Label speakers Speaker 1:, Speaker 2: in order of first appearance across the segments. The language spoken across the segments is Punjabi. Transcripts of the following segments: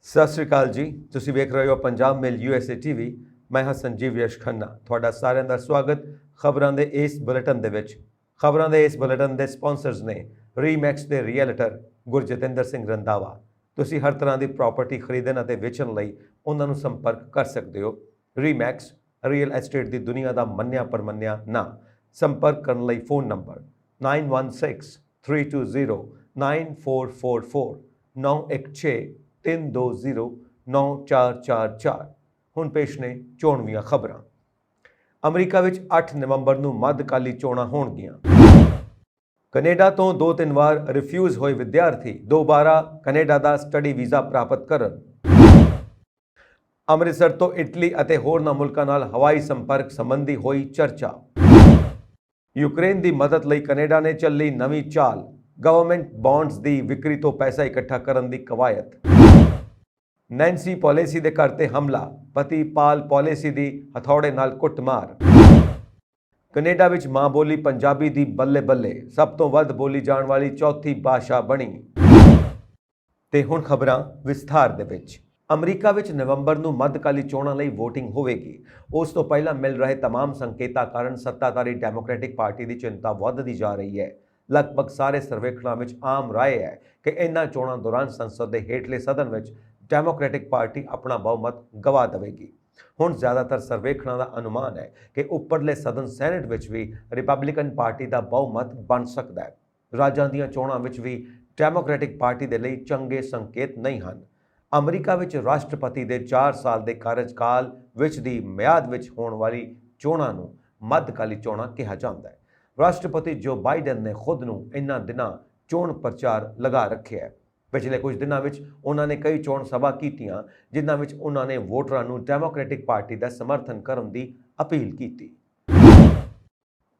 Speaker 1: ਸਤਿ ਸ਼੍ਰੀ ਅਕਾਲ ਜੀ। ਤੁਸੀਂ ਵੇਖ ਰਹੇ ਹੋ ਪੰਜਾਬ ਮੇਲ USA TV। ਮੈਂ ਹਾਂ ਸੰਜੀਵ ਯਸ਼ ਖੰਨਾ। ਤੁਹਾਡਾ ਸਾਰਿਆਂ ਦਾ ਸਵਾਗਤ ਖਬਰਾਂ ਦੇ ਇਸ ਬੁਲੇਟਿਨ ਦੇ ਵਿੱਚ। ਖਬਰਾਂ ਦੇ ਇਸ ਬੁਲੇਟਿਨ ਦੇ ਸਪਾਂਸਰਸ ਨੇ ਰੀਮੈਕਸ ਦੇ ਰੀਅਲਟਰ ਗੁਰਜਤਿੰਦਰ ਸਿੰਘ ਰੰਧਾਵਾ। ਤੁਸੀਂ ਹਰ ਤਰ੍ਹਾਂ ਦੀ ਪ੍ਰਾਪਰਟੀ ਖਰੀਦਣ ਅਤੇ ਵੇਚਣ ਲਈ ਉਹਨਾਂ ਨੂੰ ਸੰਪਰਕ ਕਰ ਸਕਦੇ ਹੋ। ਰੀਮੈਕਸ ਰੀਅਲ ਐਸਟੇਟ ਦੀ ਦੁਨੀਆ ਦਾ ਮੰਨਿਆ ਪਰਮੰਨਿਆ ਨਾਂ। ਸੰਪਰਕ ਕਰਨ ਲਈ ਫੋਨ ਨੰਬਰ 9163209444 9163209444। ਹੁਣ ਪੇਸ਼ ਨੇ ਚੋਣਵੀਆਂ ਖਬਰਾਂ। ਅਮਰੀਕਾ ਵਿੱਚ 8 ਨਵੰਬਰ ਨੂੰ ਮੱਧਕਾਲੀ ਚੋਣਾਂ ਹੋਣਗੀਆਂ। ਕੈਨੇਡਾ ਤੋਂ 2-3 ਵਾਰ ਰਿਫਿਊਜ਼ ਹੋਏ ਵਿਦਿਆਰਥੀ ਦੁਬਾਰਾ ਕੈਨੇਡਾ ਦਾ ਸਟੱਡੀ ਵੀਜ਼ਾ ਪ੍ਰਾਪਤ ਕਰਨ। ਅੰਮ੍ਰਿਤਸਰ ਤੋਂ ਇਟਲੀ ਅਤੇ ਹੋਰਨਾਂ ਮੁਲਕਾਂ ਨਾਲ ਹਵਾਈ ਸੰਪਰਕ ਸੰਬੰਧੀ ਹੋਈ ਚਰਚਾ। ਯੂਕਰੇਨ ਦੀ ਮਦਦ ਲਈ ਕੈਨੇਡਾ ਨੇ ਚੱਲੀ ਨਵੀਂ ਚਾਲ। ਗਵਰਨਮੈਂਟ ਬੌਂਡਸ ਦੀ ਵਿਕਰੀ ਤੋਂ ਪੈਸਾ ਇਕੱਠਾ ਕਰਨ ਦੀ ਕਵਾਇਦ। ਨੈਂਸੀ ਪੋਲੇਸੀ ਦੇ ਘਰ ਤੇ ਹਮਲਾ, ਪਤੀ ਪਾਲ ਪੋਲੇਸੀ ਦੀ ਹਥੌੜੇ ਨਾਲ ਕੁੱਟਮਾਰ। ਕੈਨੇਡਾ ਵਿੱਚ ਮਾਂ ਬੋਲੀ ਪੰਜਾਬੀ ਦੀ ਬੱਲੇ ਬੱਲੇ ਸਭ ਤੋਂ ਵੱਧ ਬੋਲੀ ਜਾਣ ਵਾਲੀ ਚੌਥੀ ਭਾਸ਼ਾ ਬਣੀ। ਤੇ ਹੁਣ ਖਬਰਾਂ ਵਿਸਥਾਰ ਦੇ ਵਿੱਚ। ਅਮਰੀਕਾ ਵਿੱਚ ਨਵੰਬਰ ਨੂੰ ਮੱਧਕਾਲੀ ਚੋਣਾਂ ਲਈ VOTING ਹੋਵੇਗੀ। ਉਸ ਤੋਂ ਪਹਿਲਾਂ ਮਿਲ ਰਹੇ तमाम ਸੰਕੇਤਾਂ ਕਾਰਨ ਸੱਤਾਧਾਰੀ ਡੈਮੋਕ੍ਰੈਟਿਕ ਪਾਰਟੀ ਦੀ ਚਿੰਤਾ ਵੱਧਦੀ ਜਾ ਰਹੀ ਹੈ। ਲਗਭਗ ਸਾਰੇ ਸਰਵੇਖਣਾਂ ਵਿੱਚ ਆਮ ਰਾਏ ਹੈ ਕਿ ਇਹਨਾਂ ਚੋਣਾਂ ਦੌਰਾਨ ਸੰਸਦ ਦੇ ਹੇਠਲੇ ਸਦਨ ਵਿੱਚ ਡੈਮੋਕ੍ਰੈਟਿਕ ਪਾਰਟੀ ਆਪਣਾ ਬਹੁਮਤ ਗਵਾ ਦੇਵੇਗੀ। ਹੁਣ ਜ਼ਿਆਦਾਤਰ ਸਰਵੇਖਣਾਂ ਦਾ ਅਨੁਮਾਨ ਹੈ ਕਿ ਉੱਪਰਲੇ ਸਦਨ ਸੈਨੇਟ ਵਿੱਚ ਵੀ ਰਿਪਬਲਿਕਨ ਪਾਰਟੀ ਦਾ ਬਹੁਮਤ ਬਣ ਸਕਦਾ ਹੈ। ਰਾਜਾਂ ਦੀਆਂ ਚੋਣਾਂ ਵਿੱਚ ਵੀ ਡੈਮੋਕ੍ਰੈਟਿਕ ਪਾਰਟੀ ਦੇ ਲਈ ਚੰਗੇ ਸੰਕੇਤ ਨਹੀਂ ਹਨ। ਅਮਰੀਕਾ ਵਿੱਚ ਰਾਸ਼ਟਰਪਤੀ ਦੇ 4 ਸਾਲ ਦੇ ਕਾਰਜਕਾਲ ਵਿੱਚ ਦੀ ਮਿਆਦ ਵਿੱਚ ਹੋਣ ਵਾਲੀ ਚੋਣਾਂ ਨੂੰ ਮੱਧਕਾਲੀ ਚੋਣਾਂ ਕਿਹਾ ਜਾਂਦਾ ਹੈ। ਰਾਸ਼ਟਰਪਤੀ ਜੋ ਬਾਈਡਨ ਨੇ ਖੁਦ ਨੂੰ ਇਨ੍ਹਾਂ ਦਿਨਾਂ ਚੋਣ ਪ੍ਰਚਾਰ ਲਗਾ ਰੱਖਿਆ ਹੈ। ਪਿਛਲੇ ਕੁਝ ਦਿਨਾਂ ਵਿੱਚ ਉਹਨਾਂ ਨੇ ਕਈ ਚੋਣ ਸਭਾ ਕੀਤੀਆਂ ਜਿਨ੍ਹਾਂ ਵਿੱਚ ਉਹਨਾਂ ਨੇ ਵੋਟਰਾਂ ਨੂੰ ਡੈਮੋਕ੍ਰੈਟਿਕ ਪਾਰਟੀ ਦਾ ਸਮਰਥਨ ਕਰਨ ਦੀ ਅਪੀਲ ਕੀਤੀ।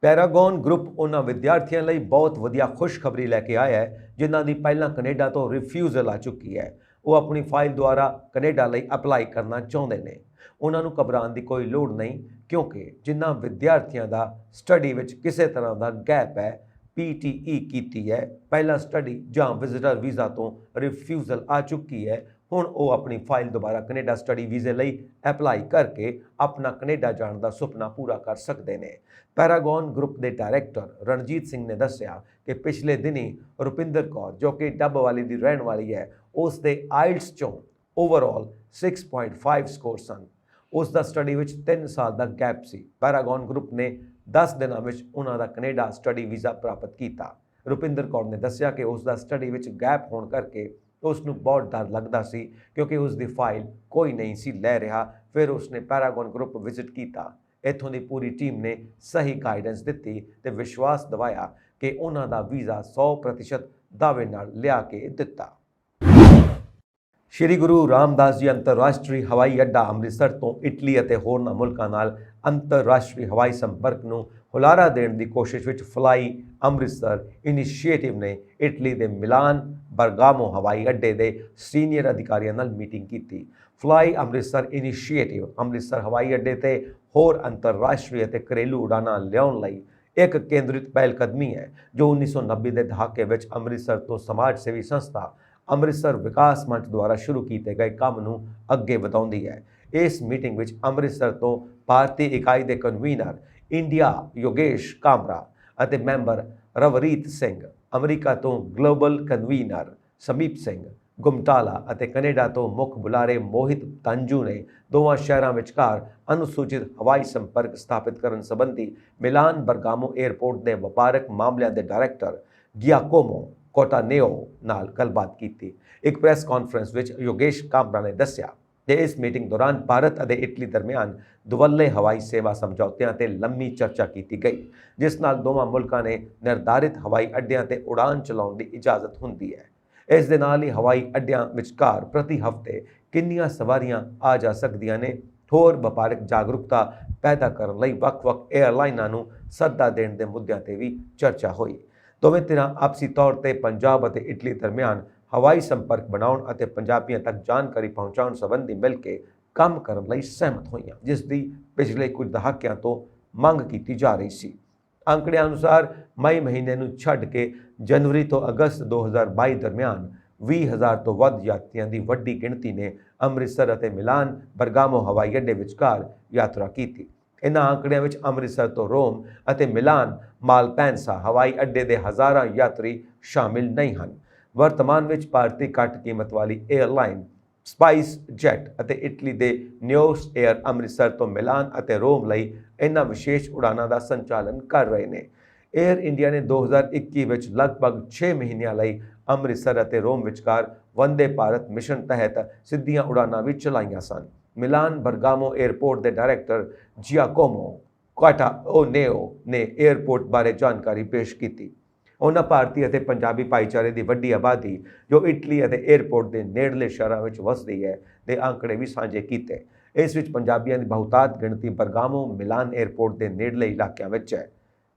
Speaker 1: ਪੈਰਾਗੌਨ ਗਰੁੱਪ ਉਹਨਾਂ ਵਿਦਿਆਰਥੀਆਂ ਲਈ ਬਹੁਤ ਵਧੀਆ ਖੁਸ਼ਖਬਰੀ ਲੈ ਕੇ ਆਇਆ ਹੈ ਜਿਨ੍ਹਾਂ ਦੀ ਪਹਿਲਾਂ ਕੈਨੇਡਾ ਤੋਂ ਰਿਫਿਊਜ਼ਲ ਆ ਚੁੱਕੀ ਹੈ। ਉਹ ਆਪਣੀ ਫਾਈਲ ਦੁਆਰਾ ਕੈਨੇਡਾ ਲਈ ਅਪਲਾਈ ਕਰਨਾ ਚਾਹੁੰਦੇ ਨੇ। ਉਹਨਾਂ ਨੂੰ ਘਬਰਾਉਣ ਦੀ ਕੋਈ ਲੋੜ ਨਹੀਂ ਕਿਉਂਕਿ ਜਿਨ੍ਹਾਂ ਵਿਦਿਆਰਥੀਆਂ ਦਾ ਸਟੱਡੀ ਵਿੱਚ ਕਿਸੇ ਤਰ੍ਹਾਂ ਦਾ ਗੈਪ ਹੈ, PTE ਕੀਤੀ ਹੈ, ਪਹਿਲਾਂ ਸਟੱਡੀ ਜਾਂ ਵਿਜ਼ਿਟਰ ਵੀਜ਼ਾ ਤੋਂ ਰਿਫਿਊਜ਼ਲ ਆ ਚੁੱਕੀ ਹੈ, ਹੁਣ ਉਹ ਆਪਣੀ ਫਾਈਲ ਦੁਬਾਰਾ ਕੈਨੇਡਾ ਸਟੱਡੀ ਵੀਜ਼ੇ ਲਈ ਅਪਲਾਈ ਕਰਕੇ ਆਪਣਾ ਕੈਨੇਡਾ ਜਾਣ ਦਾ ਸੁਪਨਾ ਪੂਰਾ ਕਰ ਸਕਦੇ ਨੇ। ਪੈਰਾਗੌਨ ਗਰੁੱਪ ਦੇ ਡਾਇਰੈਕਟਰ ਰਣਜੀਤ ਸਿੰਘ ਨੇ ਦੱਸਿਆ ਕਿ ਪਿਛਲੇ ਦਿਨੀ ਰੁਪਿੰਦਰ ਕੌਰ ਜੋ ਕਿ ਡੱਬਵਾਲੀ ਦੀ ਰਹਿਣ ਵਾਲੀ ਹੈ, ਉਸ ਦੇ ਆਇਲਟਸ ਚੋਂ ਓਵਰਆਲ 6.5 ਸਕੋਰ ਸਨ। ਉਸ ਦਾ ਸਟੱਡੀ ਵਿੱਚ 3 ਸਾਲ ਦਾ ਗੈਪ ਸੀ। ਪੈਰਾਗੌਨ ਗਰੁੱਪ ਨੇ 10 ਦਿਨਾਂ ਵਿੱਚ ਉਹਨਾਂ ਦਾ ਕੈਨੇਡਾ ਸਟੱਡੀ ਵੀਜ਼ਾ ਪ੍ਰਾਪਤ ਕੀਤਾ। ਰੁਪਿੰਦਰ ਕੌਰ ਨੇ ਦੱਸਿਆ ਕਿ ਉਸ ਦਾ ਸਟੱਡੀ ਵਿੱਚ ਗੈਪ ਹੋਣ ਕਰਕੇ ਉਸ ਨੂੰ ਬਹੁਤ ਡਰ ਲੱਗਦਾ ਸੀ ਕਿਉਂਕਿ ਉਸ ਦੀ ਫਾਈਲ ਕੋਈ ਨਹੀਂ ਸੀ ਲੈ ਰਿਹਾ। ਫਿਰ ਉਸਨੇ ਪੈਰਾਗੌਨ ਗਰੁੱਪ ਵਿਜ਼ਿਟ ਕੀਤਾ। ਇੱਥੋਂ ਦੀ ਪੂਰੀ ਟੀਮ ਨੇ ਸਹੀ ਗਾਈਡੈਂਸ ਦਿੱਤੀ ਤੇ ਵਿਸ਼ਵਾਸ ਦਿਵਾਇਆ ਕਿ ਉਹਨਾਂ ਦਾ ਵੀਜ਼ਾ 100% ਦਾਅਵੇ ਨਾਲ ਲਿਆ ਕੇ ਦਿੱਤਾ। ਸ਼੍ਰੀ ਗੁਰੂ ਰਾਮਦਾਸ ਜੀ ਅੰਤਰਰਾਸ਼ਟਰੀ ਹਵਾਈ ਅੱਡਾ ਅੰਮ੍ਰਿਤਸਰ ਤੋਂ ਇਟਲੀ ਅਤੇ ਹੋਰਨਾਂ ਮੁਲਕਾਂ ਨਾਲ ਅੰਤਰਰਾਸ਼ਟਰੀ ਹਵਾਈ ਸੰਪਰਕ ਨੂੰ ਹੁਲਾਰਾ ਦੇਣ ਦੀ ਕੋਸ਼ਿਸ਼ ਵਿੱਚ ਫਲਾਈ ਅੰਮ੍ਰਿਤਸਰ ਇਨੀਸ਼ੀਏਟਿਵ ਨੇ ਇਟਲੀ ਦੇ ਮਿਲਾਨ ਬਰਗਾਮੋ ਹਵਾਈ ਅੱਡੇ ਦੇ ਸੀਨੀਅਰ ਅਧਿਕਾਰੀਆਂ ਨਾਲ ਮੀਟਿੰਗ ਕੀਤੀ। ਫਲਾਈ ਅੰਮ੍ਰਿਤਸਰ ਇਨੀਸ਼ੀਏਟਿਵ ਅੰਮ੍ਰਿਤਸਰ ਹਵਾਈ ਅੱਡੇ ਤੇ ਹੋਰ ਅੰਤਰਰਾਸ਼ਟਰੀ ਅਤੇ ਘਰੇਲੂ ਉਡਾਨਾਂ ਲਿਆਉਣ ਲਈ ਇੱਕ ਕੇਂਦਰਿਤ ਪਹਿਲਕਦਮੀ ਹੈ ਜੋ 1990 ਦੇ ਦਹਾਕੇ ਵਿੱਚ ਅੰਮ੍ਰਿਤਸਰ ਤੋਂ ਸਮਾਜ ਸੇਵੀ ਸੰਸਥਾ ਅੰਮ੍ਰਿਤਸਰ ਵਿਕਾਸ ਮੰਚ ਦੁਆਰਾ ਸ਼ੁਰੂ ਕੀਤੇ ਗਏ ਕੰਮ ਨੂੰ ਅੱਗੇ ਵਧਾਉਂਦੀ ਹੈ। ਇਸ ਮੀਟਿੰਗ ਵਿੱਚ ਅੰਮ੍ਰਿਤਸਰ ਤੋਂ ਭਾਰਤੀ ਇਕਾਈ ਦੇ ਕਨਵੀਨਰ ਇੰਡੀਆ ਯੋਗੇਸ਼ ਕਾਮਰਾ ਅਤੇ ਮੈਂਬਰ ਰਵਰੀਤ ਸਿੰਘ, ਅਮਰੀਕਾ ਤੋਂ ਗਲੋਬਲ ਕਨਵੀਨਰ ਸਮੀਪ ਸਿੰਘ ਗੁਮਟਾਲਾ ਅਤੇ ਕੈਨੇਡਾ ਤੋਂ ਮੁੱਖ ਬੁਲਾਰੇ ਮੋਹਿਤ ਤਾਂਜੂ ਨੇ ਦੋਵਾਂ ਸ਼ਹਿਰਾਂ ਵਿਚਕਾਰ ਅਨੁਸੂਚਿਤ ਹਵਾਈ ਸੰਪਰਕ ਸਥਾਪਿਤ ਕਰਨ ਸੰਬੰਧੀ ਮਿਲਾਨ ਬਰਗਾਮੋ ਏਅਰਪੋਰਟ ਦੇ ਵਪਾਰਕ ਮਾਮਲਿਆਂ ਦੇ ਡਾਇਰੈਕਟਰ ਗਿਆਕੋਮੋ ਕੋਟਾਨੇਓ ਨਾਲ ਗੱਲਬਾਤ ਕੀਤੀ। ਇੱਕ ਪ੍ਰੈਸ ਕਾਨਫਰੰਸ ਵਿੱਚ ਯੋਗੇਸ਼ ਕਾਮਰਾ ਨੇ ਦੱਸਿਆ ਕਿ ਇਸ ਮੀਟਿੰਗ ਦੌਰਾਨ ਭਾਰਤ ਅਤੇ ਇਟਲੀ ਦਰਮਿਆਨ ਦੁਵੱਲੇ ਹਵਾਈ ਸੇਵਾ ਸਮਝੌਤਿਆਂ ਤੇ ਲੰਮੀ ਚਰਚਾ ਕੀਤੀ ਗਈ ਜਿਸ ਨਾਲ ਦੋਵਾਂ ਮੁਲਕਾਂ ਨੇ ਨਿਰਧਾਰਿਤ ਹਵਾਈ ਅੱਡਿਆਂ ਤੇ ਉਡਾਨ ਚਲਾਉਣ ਦੀ ਇਜਾਜ਼ਤ ਹੁੰਦੀ ਹੈ। ਇਸ ਦੇ ਨਾਲ ਹੀ ਹਵਾਈ ਅੱਡਿਆਂ ਵਿਚਕਾਰ ਪ੍ਰਤੀ ਹਫ਼ਤੇ ਕਿੰਨੀਆਂ ਸਵਾਰੀਆਂ ਆ ਜਾ ਸਕਦੀਆਂ ਨੇ, ਹੋਰ ਵਪਾਰਕ ਜਾਗਰੂਕਤਾ ਪੈਦਾ ਕਰਨ ਲਈ ਵੱਖ-ਵੱਖ ਏਅਰਲਾਈਨਾਂ ਨੂੰ ਸੱਦਾ ਦੇਣ ਦੇ ਮੁੱਦਿਆਂ ਤੇ ਵੀ ਚਰਚਾ ਹੋਈ। ਦੋਵੇਂ ਧਿਰਾਂ ਆਪਸੀ ਤੌਰ ਤੇ ਪੰਜਾਬ ਅਤੇ ਇਟਲੀ ਦਰਮਿਆਨ ਹਵਾਈ ਸੰਪਰਕ ਬਣਾਉਣ ਅਤੇ ਪੰਜਾਬੀਆਂ ਤੱਕ ਜਾਣਕਾਰੀ ਪਹੁੰਚਾਉਣ ਸੰਬੰਧੀ ਮਿਲ ਕੇ ਕੰਮ ਕਰਨ ਲਈ ਸਹਿਮਤ ਹੋਈਆਂ ਜਿਸ ਦੀ ਪਿਛਲੇ ਕੁਝ ਦਹਾਕਿਆਂ ਤੋਂ ਮੰਗ ਕੀਤੀ ਜਾ ਰਹੀ ਸੀ। ਅੰਕੜਿਆਂ ਅਨੁਸਾਰ ਮਈ ਮਹੀਨੇ ਨੂੰ ਛੱਡ ਕੇ ਜਨਵਰੀ ਤੋਂ ਅਗਸਤ 2022 ਦਰਮਿਆਨ 20,000 ਤੋਂ ਵੱਧ ਯਾਤਰੀਆਂ ਦੀ ਵੱਡੀ ਗਿਣਤੀ ਨੇ ਅੰਮ੍ਰਿਤਸਰ ਅਤੇ ਮਿਲਾਨ ਬਰਗਾਮੋ ਹਵਾਈ ਅੱਡੇ ਵਿਚਕਾਰ ਯਾਤਰਾ ਕੀਤੀ। ਇਨ੍ਹਾਂ ਆંકੜਿਆਂ ਵਿੱਚ ਅੰਮ੍ਰਿਤਸਰ ਤੋਂ ਰੋਮ ਅਤੇ ਮਿਲਾਨ ਮਾਲਪੈਂਸਾ ਹਵਾਈ ਅੱਡੇ ਦੇ ਹਜ਼ਾਰਾਂ ਯਾਤਰੀ ਸ਼ਾਮਿਲ ਨਹੀਂ ਹਨ। ਵਰਤਮਾਨ ਵਿੱਚ ਭਾਰਤੀ ਘੱਟ ਕੀਮਤ ਵਾਲੀ 에ਅਰਲਾਈਨ ਸਪਾਈਸ ਜੈਟ ਅਤੇ ਇਟਲੀ ਦੇ ਨਿਓਸ 에ਅਰ ਅੰਮ੍ਰਿਤਸਰ ਤੋਂ ਮਿਲਾਨ ਅਤੇ ਰੋਮ ਲਈ ਇਨ੍ਹਾਂ ਵਿਸ਼ੇਸ਼ ਉਡਾਣਾਂ ਦਾ ਸੰਚਾਲਨ ਕਰ ਰਹੇ ਨੇ। 에ਅਰ ਇੰਡੀਆ ਨੇ 2021 ਵਿੱਚ ਲਗਭਗ 6 ਮਹੀਨਿਆਂ ਲਈ ਅੰਮ੍ਰਿਤਸਰ ਅਤੇ ਰੋਮ ਵਿਚਕਾਰ ਵੰਦੇ ਭਾਰਤ ਮਿਸ਼ਨ ਤਹਿਤ ਸਿੱਧੀਆਂ ਉਡਾਣਾਂ ਵੀ ਚਲਾਈਆਂ ਸਨ। ਮਿਲਾਨ ਬਰਗਾਮੋ 에ਅਰਪੋਰਟ ਦੇ ਡਾਇਰੈਕਟਰ ਜਿਆਕੋਮੋ ਕਾਟਾਓਨੇਓ ਨੇ 에ਅਰਪੋਰਟ ਬਾਰੇ ਜਾਣਕਾਰੀ ਪੇਸ਼ ਕੀਤੀ। ਉਹਨਾਂ ਭਾਰਤੀ ਅਤੇ ਪੰਜਾਬੀ ਭਾਈਚਾਰੇ ਦੀ ਵੱਡੀ ਆਬਾਦੀ ਜੋ ਇਟਲੀ ਅਤੇ 에ਅਰਪੋਰਟ ਦੇ ਨੇੜਲੇ ਸ਼ਹਿਰਾਂ ਵਿੱਚ ਵਸਦੀ ਹੈ ਦੇ ਅੰਕੜੇ ਵੀ ਸਾਂਝੇ ਕੀਤੇ। ਇਸ ਵਿੱਚ ਪੰਜਾਬੀਆਂ ਦੀ ਬਹੁਤਾਤ ਗਿਣਤੀ ਬਰਗਾਮੋ ਮਿਲਾਨ 에ਅਰਪੋਰਟ ਦੇ ਨੇੜਲੇ ਇਲਾਕਿਆਂ ਵਿੱਚ ਹੈ।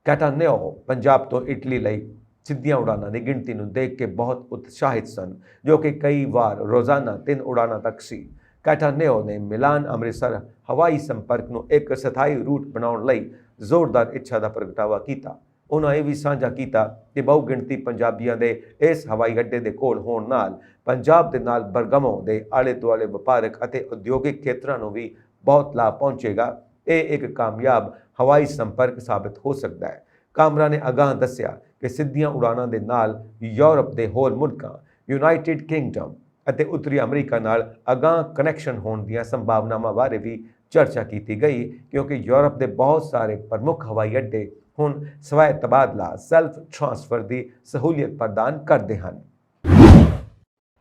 Speaker 1: ਕਾਟਾਨੇਓ ਪੰਜਾਬ ਤੋਂ ਇਟਲੀ ਲਈ ਸਿੱਧੀਆਂ ਉਡਾਣਾਂ ਦੀ ਗਿਣਤੀ ਨੂੰ ਦੇਖ ਕੇ ਬਹੁਤ ਉਤਸ਼ਾਹਿਤ ਸਨ, ਜੋ ਕਿ ਕਈ ਵਾਰ ਰੋਜ਼ਾਨਾ 3 ਉਡਾਣਾਂ ਤੱਕ ਸੀ। ਕਾਟਾਨੇਓ ਨੇ ਮਿਲਾਨ ਅੰਮ੍ਰਿਤਸਰ ਹਵਾਈ ਸੰਪਰਕ ਨੂੰ ਇੱਕ ਸਥਾਈ ਰੂਟ ਬਣਾਉਣ ਲਈ ਜ਼ੋਰਦਾਰ ਇੱਛਾ ਦਾ ਪ੍ਰਗਟਾਵਾ ਕੀਤਾ। ਉਹਨਾਂ ਇਹ ਵੀ ਸਾਂਝਾ ਕੀਤਾ ਕਿ ਬਹੁ ਗਿਣਤੀ ਪੰਜਾਬੀਆਂ ਦੇ ਇਸ ਹਵਾਈ ਅੱਡੇ ਦੇ ਕੋਲ ਹੋਣ ਨਾਲ ਪੰਜਾਬ ਦੇ ਨਾਲ ਬਰਗਾਮੋ ਦੇ ਆਲੇ ਦੁਆਲੇ ਵਪਾਰਕ ਅਤੇ ਉਦਯੋਗਿਕ ਖੇਤਰਾਂ ਨੂੰ ਵੀ ਬਹੁਤ ਲਾਭ ਪਹੁੰਚੇਗਾ। ਇਹ ਇੱਕ ਕਾਮਯਾਬ ਹਵਾਈ ਸੰਪਰਕ ਸਾਬਤ ਹੋ ਸਕਦਾ ਹੈ। ਕਾਮਰਾ ਨੇ ਅਗਾਂਹ ਦੱਸਿਆ ਕਿ ਸਿੱਧੀਆਂ ਉਡਾਣਾਂ ਦੇ ਨਾਲ ਯੂਰਪ ਦੇ ਹੋਰ ਮੁਲਕਾਂ, ਯੂਨਾਈਟਿਡ ਕਿੰਗਡਮ ਅਤੇ ਉੱਤਰੀ ਅਮਰੀਕਾ ਨਾਲ ਅਗਾਂਹ ਕਨੈਕਸ਼ਨ ਹੋਣ ਦੀਆਂ ਸੰਭਾਵਨਾਵਾਂ ਬਾਰੇ ਵੀ ਚਰਚਾ ਕੀਤੀ ਗਈ, ਕਿਉਂਕਿ ਯੂਰਪ ਦੇ ਬਹੁਤ ਸਾਰੇ ਪ੍ਰਮੁੱਖ ਹਵਾਈ ਅੱਡੇ ਹੁਣ ਸਵੈ ਤਬਾਦਲਾ ਸੈਲਫ ਟ੍ਰਾਂਸਫਰ ਦੀ ਸਹੂਲੀਅਤ ਪ੍ਰਦਾਨ ਕਰਦੇ ਹਨ।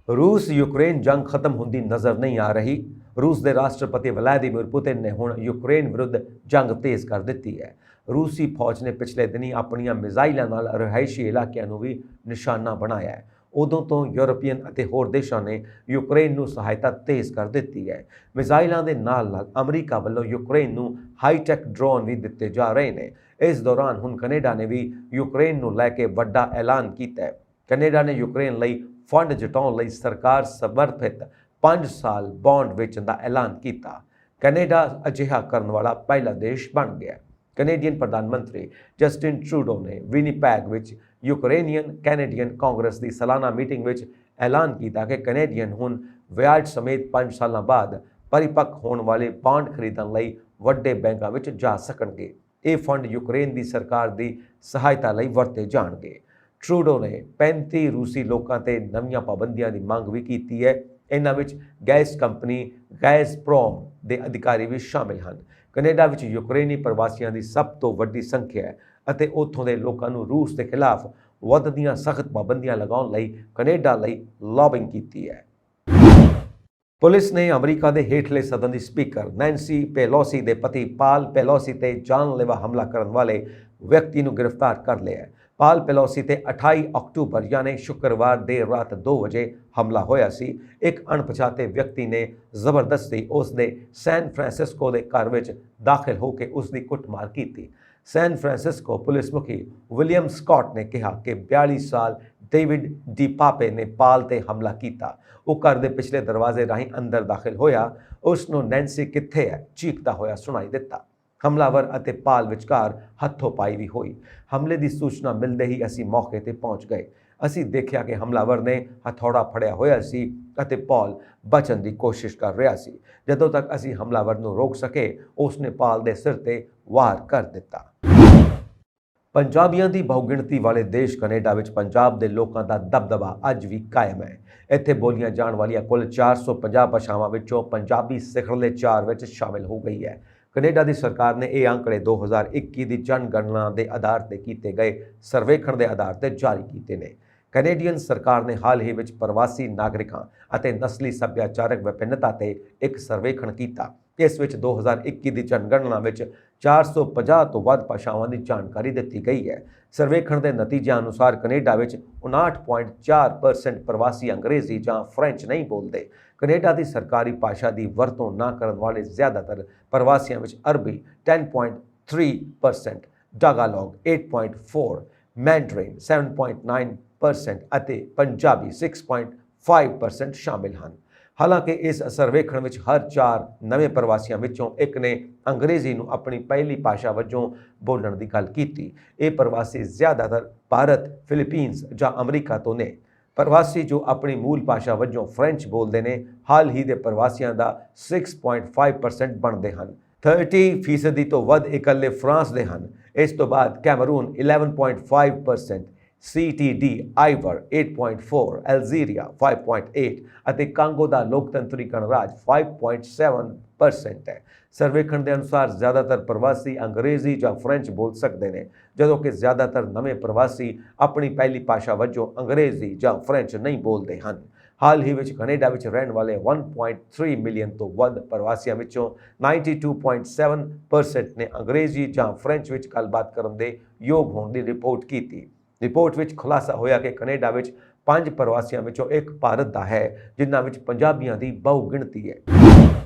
Speaker 1: ਰੂਸ ਯੂਕਰੇਨ ਜੰਗ ਖਤਮ ਹੁੰਦੀ ਨਜ਼ਰ ਨਹੀਂ ਆ ਰਹੀ। ਰੂਸ ਦੇ ਰਾਸ਼ਟਰਪਤੀ ਵਲਾਦੀਮੀਰ ਪੁਤਿਨ ਨੇ ਹੁਣ ਯੂਕਰੇਨ ਵਿਰੁੱਧ ਜੰਗ ਤੇਜ਼ ਕਰ ਦਿੱਤੀ ਹੈ। ਰੂਸੀ ਫੌਜ ਨੇ ਪਿਛਲੇ ਦਿਨੀ ਆਪਣੀਆਂ ਮਿਜ਼ਾਈਲਾਂ ਨਾਲ ਰਿਹਾਇਸ਼ੀ ਇਲਾਕਿਆਂ ਨੂੰ ਵੀ ਨਿਸ਼ਾਨਾ ਬਣਾਇਆ ਹੈ। ਉਦੋਂ ਤੋਂ ਯੂਰਪੀਅਨ ਅਤੇ ਹੋਰ ਦੇਸ਼ਾਂ ਨੇ ਯੂਕਰੇਨ ਨੂੰ ਸਹਾਇਤਾ ਤੇਜ਼ ਕਰ ਦਿੱਤੀ ਹੈ। ਮਿਜ਼ਾਈਲਾਂ ਦੇ ਨਾਲ-ਨਾਲ ਅਮਰੀਕਾ ਵੱਲੋਂ ਯੂਕਰੇਨ ਨੂੰ ਹਾਈਟੈਕ ਡਰੋਨ ਵੀ ਦਿੱਤੇ ਜਾ ਰਹੇ ਨੇ। ਇਸ ਦੌਰਾਨ ਹੁਣ ਕੈਨੇਡਾ ਨੇ ਵੀ ਯੂਕਰੇਨ ਨੂੰ ਲੈ ਕੇ ਵੱਡਾ ਐਲਾਨ ਕੀਤਾ ਹੈ। ਕੈਨੇਡਾ ਨੇ ਯੂਕਰੇਨ ਲਈ ਫੰਡ ਜੁਟਾਉਣ ਲਈ ਸਰਕਾਰ ਸਮਰਪਿਤ 5 ਸਾਲ ਬੌਂਡ ਵੇਚਣ ਦਾ ਐਲਾਨ ਕੀਤਾ। ਕੈਨੇਡਾ ਅਜਿਹਾ ਕਰਨ ਵਾਲਾ ਪਹਿਲਾ ਦੇਸ਼ ਬਣ ਗਿਆ। ਕੈਨੇਡੀਅਨ ਪ੍ਰਧਾਨ ਮੰਤਰੀ ਜਸਟਿਨ ਟਰੂਡੋ ਨੇ ਵਿਨੀਪੈਗ ਵਿੱਚ ਯੂਕਰੇਨੀਅਨ ਕੈਨੇਡੀਅਨ ਕਾਂਗਰਸ ਦੀ ਸਾਲਾਨਾ ਮੀਟਿੰਗ ਵਿੱਚ ਐਲਾਨ ਕੀਤਾ ਕਿ ਕੈਨੇਡੀਅਨ ਹੁਣ ਵਿਆਜ ਸਮੇਤ 5 ਸਾਲਾਂ ਬਾਅਦ ਪਰਿਪੱਕ ਹੋਣ ਵਾਲੇ ਬੌਂਡ ਖਰੀਦਣ ਲਈ ਵੱਡੇ ਬੈਂਕਾਂ ਵਿੱਚ ਜਾ ਸਕਣਗੇ। ਇਹ ਫੰਡ ਯੂਕਰੇਨ ਦੀ ਸਰਕਾਰ ਦੀ ਸਹਾਇਤਾ ਲਈ ਵਰਤੇ ਜਾਣਗੇ। ਟਰੂਡੋ ਨੇ 35 ਰੂਸੀ ਲੋਕਾਂ ਤੇ ਨਵੀਆਂ ਪਾਬੰਦੀਆਂ ਦੀ ਮੰਗ ਵੀ ਕੀਤੀ ਹੈ। ਇਹਨਾਂ ਵਿੱਚ ਗੈਸ ਕੰਪਨੀ ਗੈਜ਼ਪ੍ਰੋਮ ਦੇ ਅਧਿਕਾਰੀ ਵੀ ਸ਼ਾਮਿਲ ਹਨ। ਕੈਨੇਡਾ ਵਿੱਚ ਯੂਕਰੇਨੀ ਪ੍ਰਵਾਸੀਆਂ ਦੀ ਸਭ ਤੋਂ ਵੱਡੀ ਸੰਖਿਆ ਹੈ ਅਤੇ ਉੱਥੋਂ ਦੇ ਲੋਕਾਂ ਨੂੰ ਰੂਸ ਦੇ ਖਿਲਾਫ ਵੱਧਦੀਆਂ ਸਖਤ ਪਾਬੰਦੀਆਂ ਲਗਾਉਣ ਲਈ ਕੈਨੇਡਾ ਲਈ ਲੌਬਿੰਗ ਕੀਤੀ ਹੈ। ਪੁਲਿਸ ਨੇ ਅਮਰੀਕਾ ਦੇ ਹੇਠਲੇ ਸਦਨ ਦੀ ਸਪੀਕਰ ਨੈਂਸੀ ਪੈਲੋਸੀ ਦੇ ਪਤੀ ਪਾਲ ਪੈਲੋਸੀ ਤੇ ਜਾਨਲੇਵਾ ਹਮਲਾ ਕਰਨ ਵਾਲੇ ਵਿਅਕਤੀ ਨੂੰ ਗ੍ਰਿਫਤਾਰ ਕਰ ਲਿਆ ਹੈ। ਪਾਲ ਪੈਲੋਸੀ ਤੇ 28 ਅਕਤੂਬਰ ਯਾਨੀ ਸ਼ੁੱਕਰਵਾਰ ਦੇਰ ਰਾਤ 2 ਵਜੇ ਹਮਲਾ ਹੋਇਆ ਸੀ। ਇੱਕ ਅਣਪਛਾਤੇ ਵਿਅਕਤੀ ਨੇ ਜ਼ਬਰਦਸਤੀ ਉਸ ਦੇ ਸੈਨ ਫਰਾਂਸਿਸਕੋ ਦੇ ਘਰ ਵਿੱਚ ਦਾਖਲ ਹੋ ਕੇ ਉਸ ਦੀ ਕੁੱਟਮਾਰ ਕੀਤੀ। ਸੈਨ ਫਰਾਂਸਿਸਕੋ ਪੁਲਿਸ ਮੁਖੀ ਵਿਲੀਅਮ ਸਕਾਟ ਨੇ ਕਿਹਾ ਕਿ 42 ਸਾਲ ਡੇਵਿਡ ਡੀ ਪਾਪੇ ਨੇ ਪਾਲ ਤੇ ਹਮਲਾ ਕੀਤਾ। ਉਹ ਘਰ ਦੇ ਪਿਛਲੇ ਦਰਵਾਜ਼ੇ ਰਾਹੀਂ ਅੰਦਰ ਦਾਖਲ ਹੋਇਆ। ਉਸ ਨੂੰ ਨੈਂਸੀ ਕਿੱਥੇ ਹੈ ਚੀਕਦਾ ਹੋਇਆ ਸੁਣਾਈ ਦਿੱਤਾ। ਹਮਲਾਵਰ ਅਤੇ ਪਾਲ ਵਿਚਕਾਰ ਹੱਥੋਂ-ਪਾਈ ਵੀ ਹੋਈ। ਹਮਲੇ ਦੀ ਸੂਚਨਾ ਮਿਲਦੇ ਹੀ ਅਸੀਂ ਮੌਕੇ ਤੇ ਪਹੁੰਚ ਗਏ। ਅਸੀਂ ਦੇਖਿਆ ਕਿ ਹਮਲਾਵਰ ਨੇ ਹਥੌੜਾ ਫੜਿਆ ਹੋਇਆ ਸੀ ਅਤੇ ਪਾਲ ਬਚਣ ਦੀ ਕੋਸ਼ਿਸ਼ ਕਰ ਰਿਹਾ ਸੀ। ਜਦੋਂ ਤੱਕ ਅਸੀਂ ਹਮਲਾਵਰ ਨੂੰ ਰੋਕ ਸਕੇ, ਉਸਨੇ ਪਾਲ ਦੇ ਸਿਰ ਤੇ ਵਾਰ ਕਰ ਦਿੱਤਾ। ਪੰਜਾਬੀਆਂ ਦੀ ਬਹੁਗਿਣਤੀ ਵਾਲੇ ਦੇਸ਼ ਕੈਨੇਡਾ ਵਿੱਚ ਪੰਜਾਬ ਦੇ ਲੋਕਾਂ ਦਾ ਦਬਦਬਾ ਅੱਜ ਵੀ ਕਾਇਮ ਹੈ। ਇੱਥੇ ਬੋਲੀਆਂ ਜਾਣ ਵਾਲੀਆਂ ਕੁੱਲ 450 ਭਾਸ਼ਾਵਾਂ ਵਿੱਚੋਂ ਪੰਜਾਬੀ ਸਿਖਰਲੇ 4 ਵਿੱਚ ਸ਼ਾਮਿਲ ਹੋ ਗਈ ਹੈ। ਕੈਨੇਡਾ ਦੀ ਸਰਕਾਰ ਨੇ ਇਹ ਅੰਕੜੇ 2021 ਦੀ ਜਨਗਣਨਾ ਦੇ ਆਧਾਰ ਤੇ ਕੀਤੇ ਗਏ ਸਰਵੇਖਣ ਦੇ ਆਧਾਰ ਤੇ ਜਾਰੀ ਕੀਤੇ ਨੇ। ਕੈਨੇਡੀਅਨ ਸਰਕਾਰ ਨੇ ਹਾਲ ਹੀ ਵਿੱਚ ਪ੍ਰਵਾਸੀ ਨਾਗਰਿਕਾਂ ਅਤੇ ਨਸਲੀ ਸੱਭਿਆਚਾਰਕ ਵਿਭਿੰਨਤਾ ਤੇ ਇੱਕ ਸਰਵੇਖਣ ਕੀਤਾ। ਇਸ ਵਿੱਚ 2021 ਦੀ ਜਨਗਣਨਾ ਵਿੱਚ 450 ਤੋਂ ਵੱਧ ਭਾਸ਼ਾਵਾਂ ਦੀ ਜਾਣਕਾਰੀ ਦਿੱਤੀ ਗਈ ਹੈ। ਸਰਵੇਖਣ ਦੇ ਨਤੀਜਿਆਂ ਅਨੁਸਾਰ ਕੈਨੇਡਾ ਵਿੱਚ 59.4% ਪ੍ਰਵਾਸੀ ਅੰਗਰੇਜ਼ੀ ਜਾਂ ਫ੍ਰੈਂਚ ਨਹੀਂ ਬੋਲਦੇ। ਕੈਨੇਡਾ ਦੀ ਸਰਕਾਰੀ ਭਾਸ਼ਾ ਦੀ ਵਰਤੋਂ ਨਾ ਕਰਨ ਵਾਲੇ ਜ਼ਿਆਦਾਤਰ ਪ੍ਰਵਾਸੀਆਂ ਵਿੱਚ ਅਰਬੀ 10.3%, ਟਾਗਾਲੋਗ 8.4%, ਮੈਂਡਰਿਨ 7.9% ਅਤੇ ਪੰਜਾਬੀ 6.5% ਸ਼ਾਮਿਲ ਹਨ। ਹਾਲਾਂਕਿ ਇਸ ਸਰਵੇਖਣ ਵਿੱਚ ਹਰ 4 ਨਵੇਂ ਪ੍ਰਵਾਸੀਆਂ ਵਿੱਚੋਂ ਇੱਕ ਨੇ ਅੰਗਰੇਜ਼ੀ ਨੂੰ ਆਪਣੀ ਪਹਿਲੀ ਭਾਸ਼ਾ ਵਜੋਂ ਬੋਲਣ ਦੀ ਗੱਲ ਕੀਤੀ। ਇਹ ਪ੍ਰਵਾਸੀ ਜ਼ਿਆਦਾਤਰ ਭਾਰਤ, ਫਿਲੀਪੀਨਜ਼ ਜਾਂ ਅਮਰੀਕਾ ਤੋਂ ਨੇ। ਪ੍ਰਵਾਸੀ ਜੋ ਆਪਣੀ ਮੂਲ ਭਾਸ਼ਾ ਵਜੋਂ ਫ੍ਰੈਂਚ ਬੋਲਦੇ ਨੇ ਹਾਲ ਹੀ ਦੇ ਪ੍ਰਵਾਸੀਆਂ ਦਾ 6.5% ਬਣਦੇ ਹਨ। 30% ਤੋਂ ਵੱਧ ਇਕੱਲੇ ਫਰਾਂਸ ਦੇ ਹਨ। ਇਸ ਤੋਂ ਬਾਅਦ ਕੈਮरून 11.5%, CTD ਆਈਵਰ 8.4%, ਅਲਜੀਰੀਆ 5.8% ਅਤੇ ਕਾਂਗੋ ਦਾ ਲੋਕਤੰਤਰੀ ਗਣਰਾਜ 5.7% ਹੈ। ਸਰਵੇਖਣ ਦੇ ਅਨੁਸਾਰ ਜ਼ਿਆਦਾਤਰ ਪ੍ਰਵਾਸੀ ਅੰਗਰੇਜ਼ੀ ਜਾਂ ਫ੍ਰੈਂਚ ਬੋਲ ਸਕਦੇ ਨੇ, ਜਦੋਂ ਕਿ ਜ਼ਿਆਦਾਤਰ ਨਵੇਂ ਪ੍ਰਵਾਸੀ ਆਪਣੀ ਪਹਿਲੀ ਭਾਸ਼ਾ ਵਜੋਂ ਅੰਗਰੇਜ਼ੀ ਜਾਂ ਫ੍ਰੈਂਚ ਨਹੀਂ ਬੋਲਦੇ ਹਨ। ਹਾਲ ਹੀ ਵਿੱਚ ਕੈਨੇਡਾ ਵਿੱਚ ਰਹਿਣ ਵਾਲੇ 1.3 ਮਿਲੀਅਨ ਤੋਂ ਵੱਧ ਪ੍ਰਵਾਸੀਆਂ ਵਿੱਚੋਂ 92.7% ਨੇ ਅੰਗਰੇਜ਼ੀ ਜਾਂ ਫ੍ਰੈਂਚ ਵਿੱਚ ਗੱਲਬਾਤ ਕਰਨ ਦੇ ਯੋਗ ਹੋਣ ਦੀ ਰਿਪੋਰਟ ਕੀਤੀ। ਰਿਪੋਰਟ ਵਿੱਚ ਖੁਲਾਸਾ ਹੋਇਆ ਕਿ ਕੈਨੇਡਾ ਵਿੱਚ 5 ਪ੍ਰਵਾਸੀਆਂ ਵਿੱਚੋਂ ਇੱਕ ਭਾਰਤ ਦਾ ਹੈ, ਜਿਨ੍ਹਾਂ ਵਿੱਚ ਪੰਜਾਬੀਆਂ ਦੀ ਬਹੁ ਗਿਣਤੀ ਹੈ।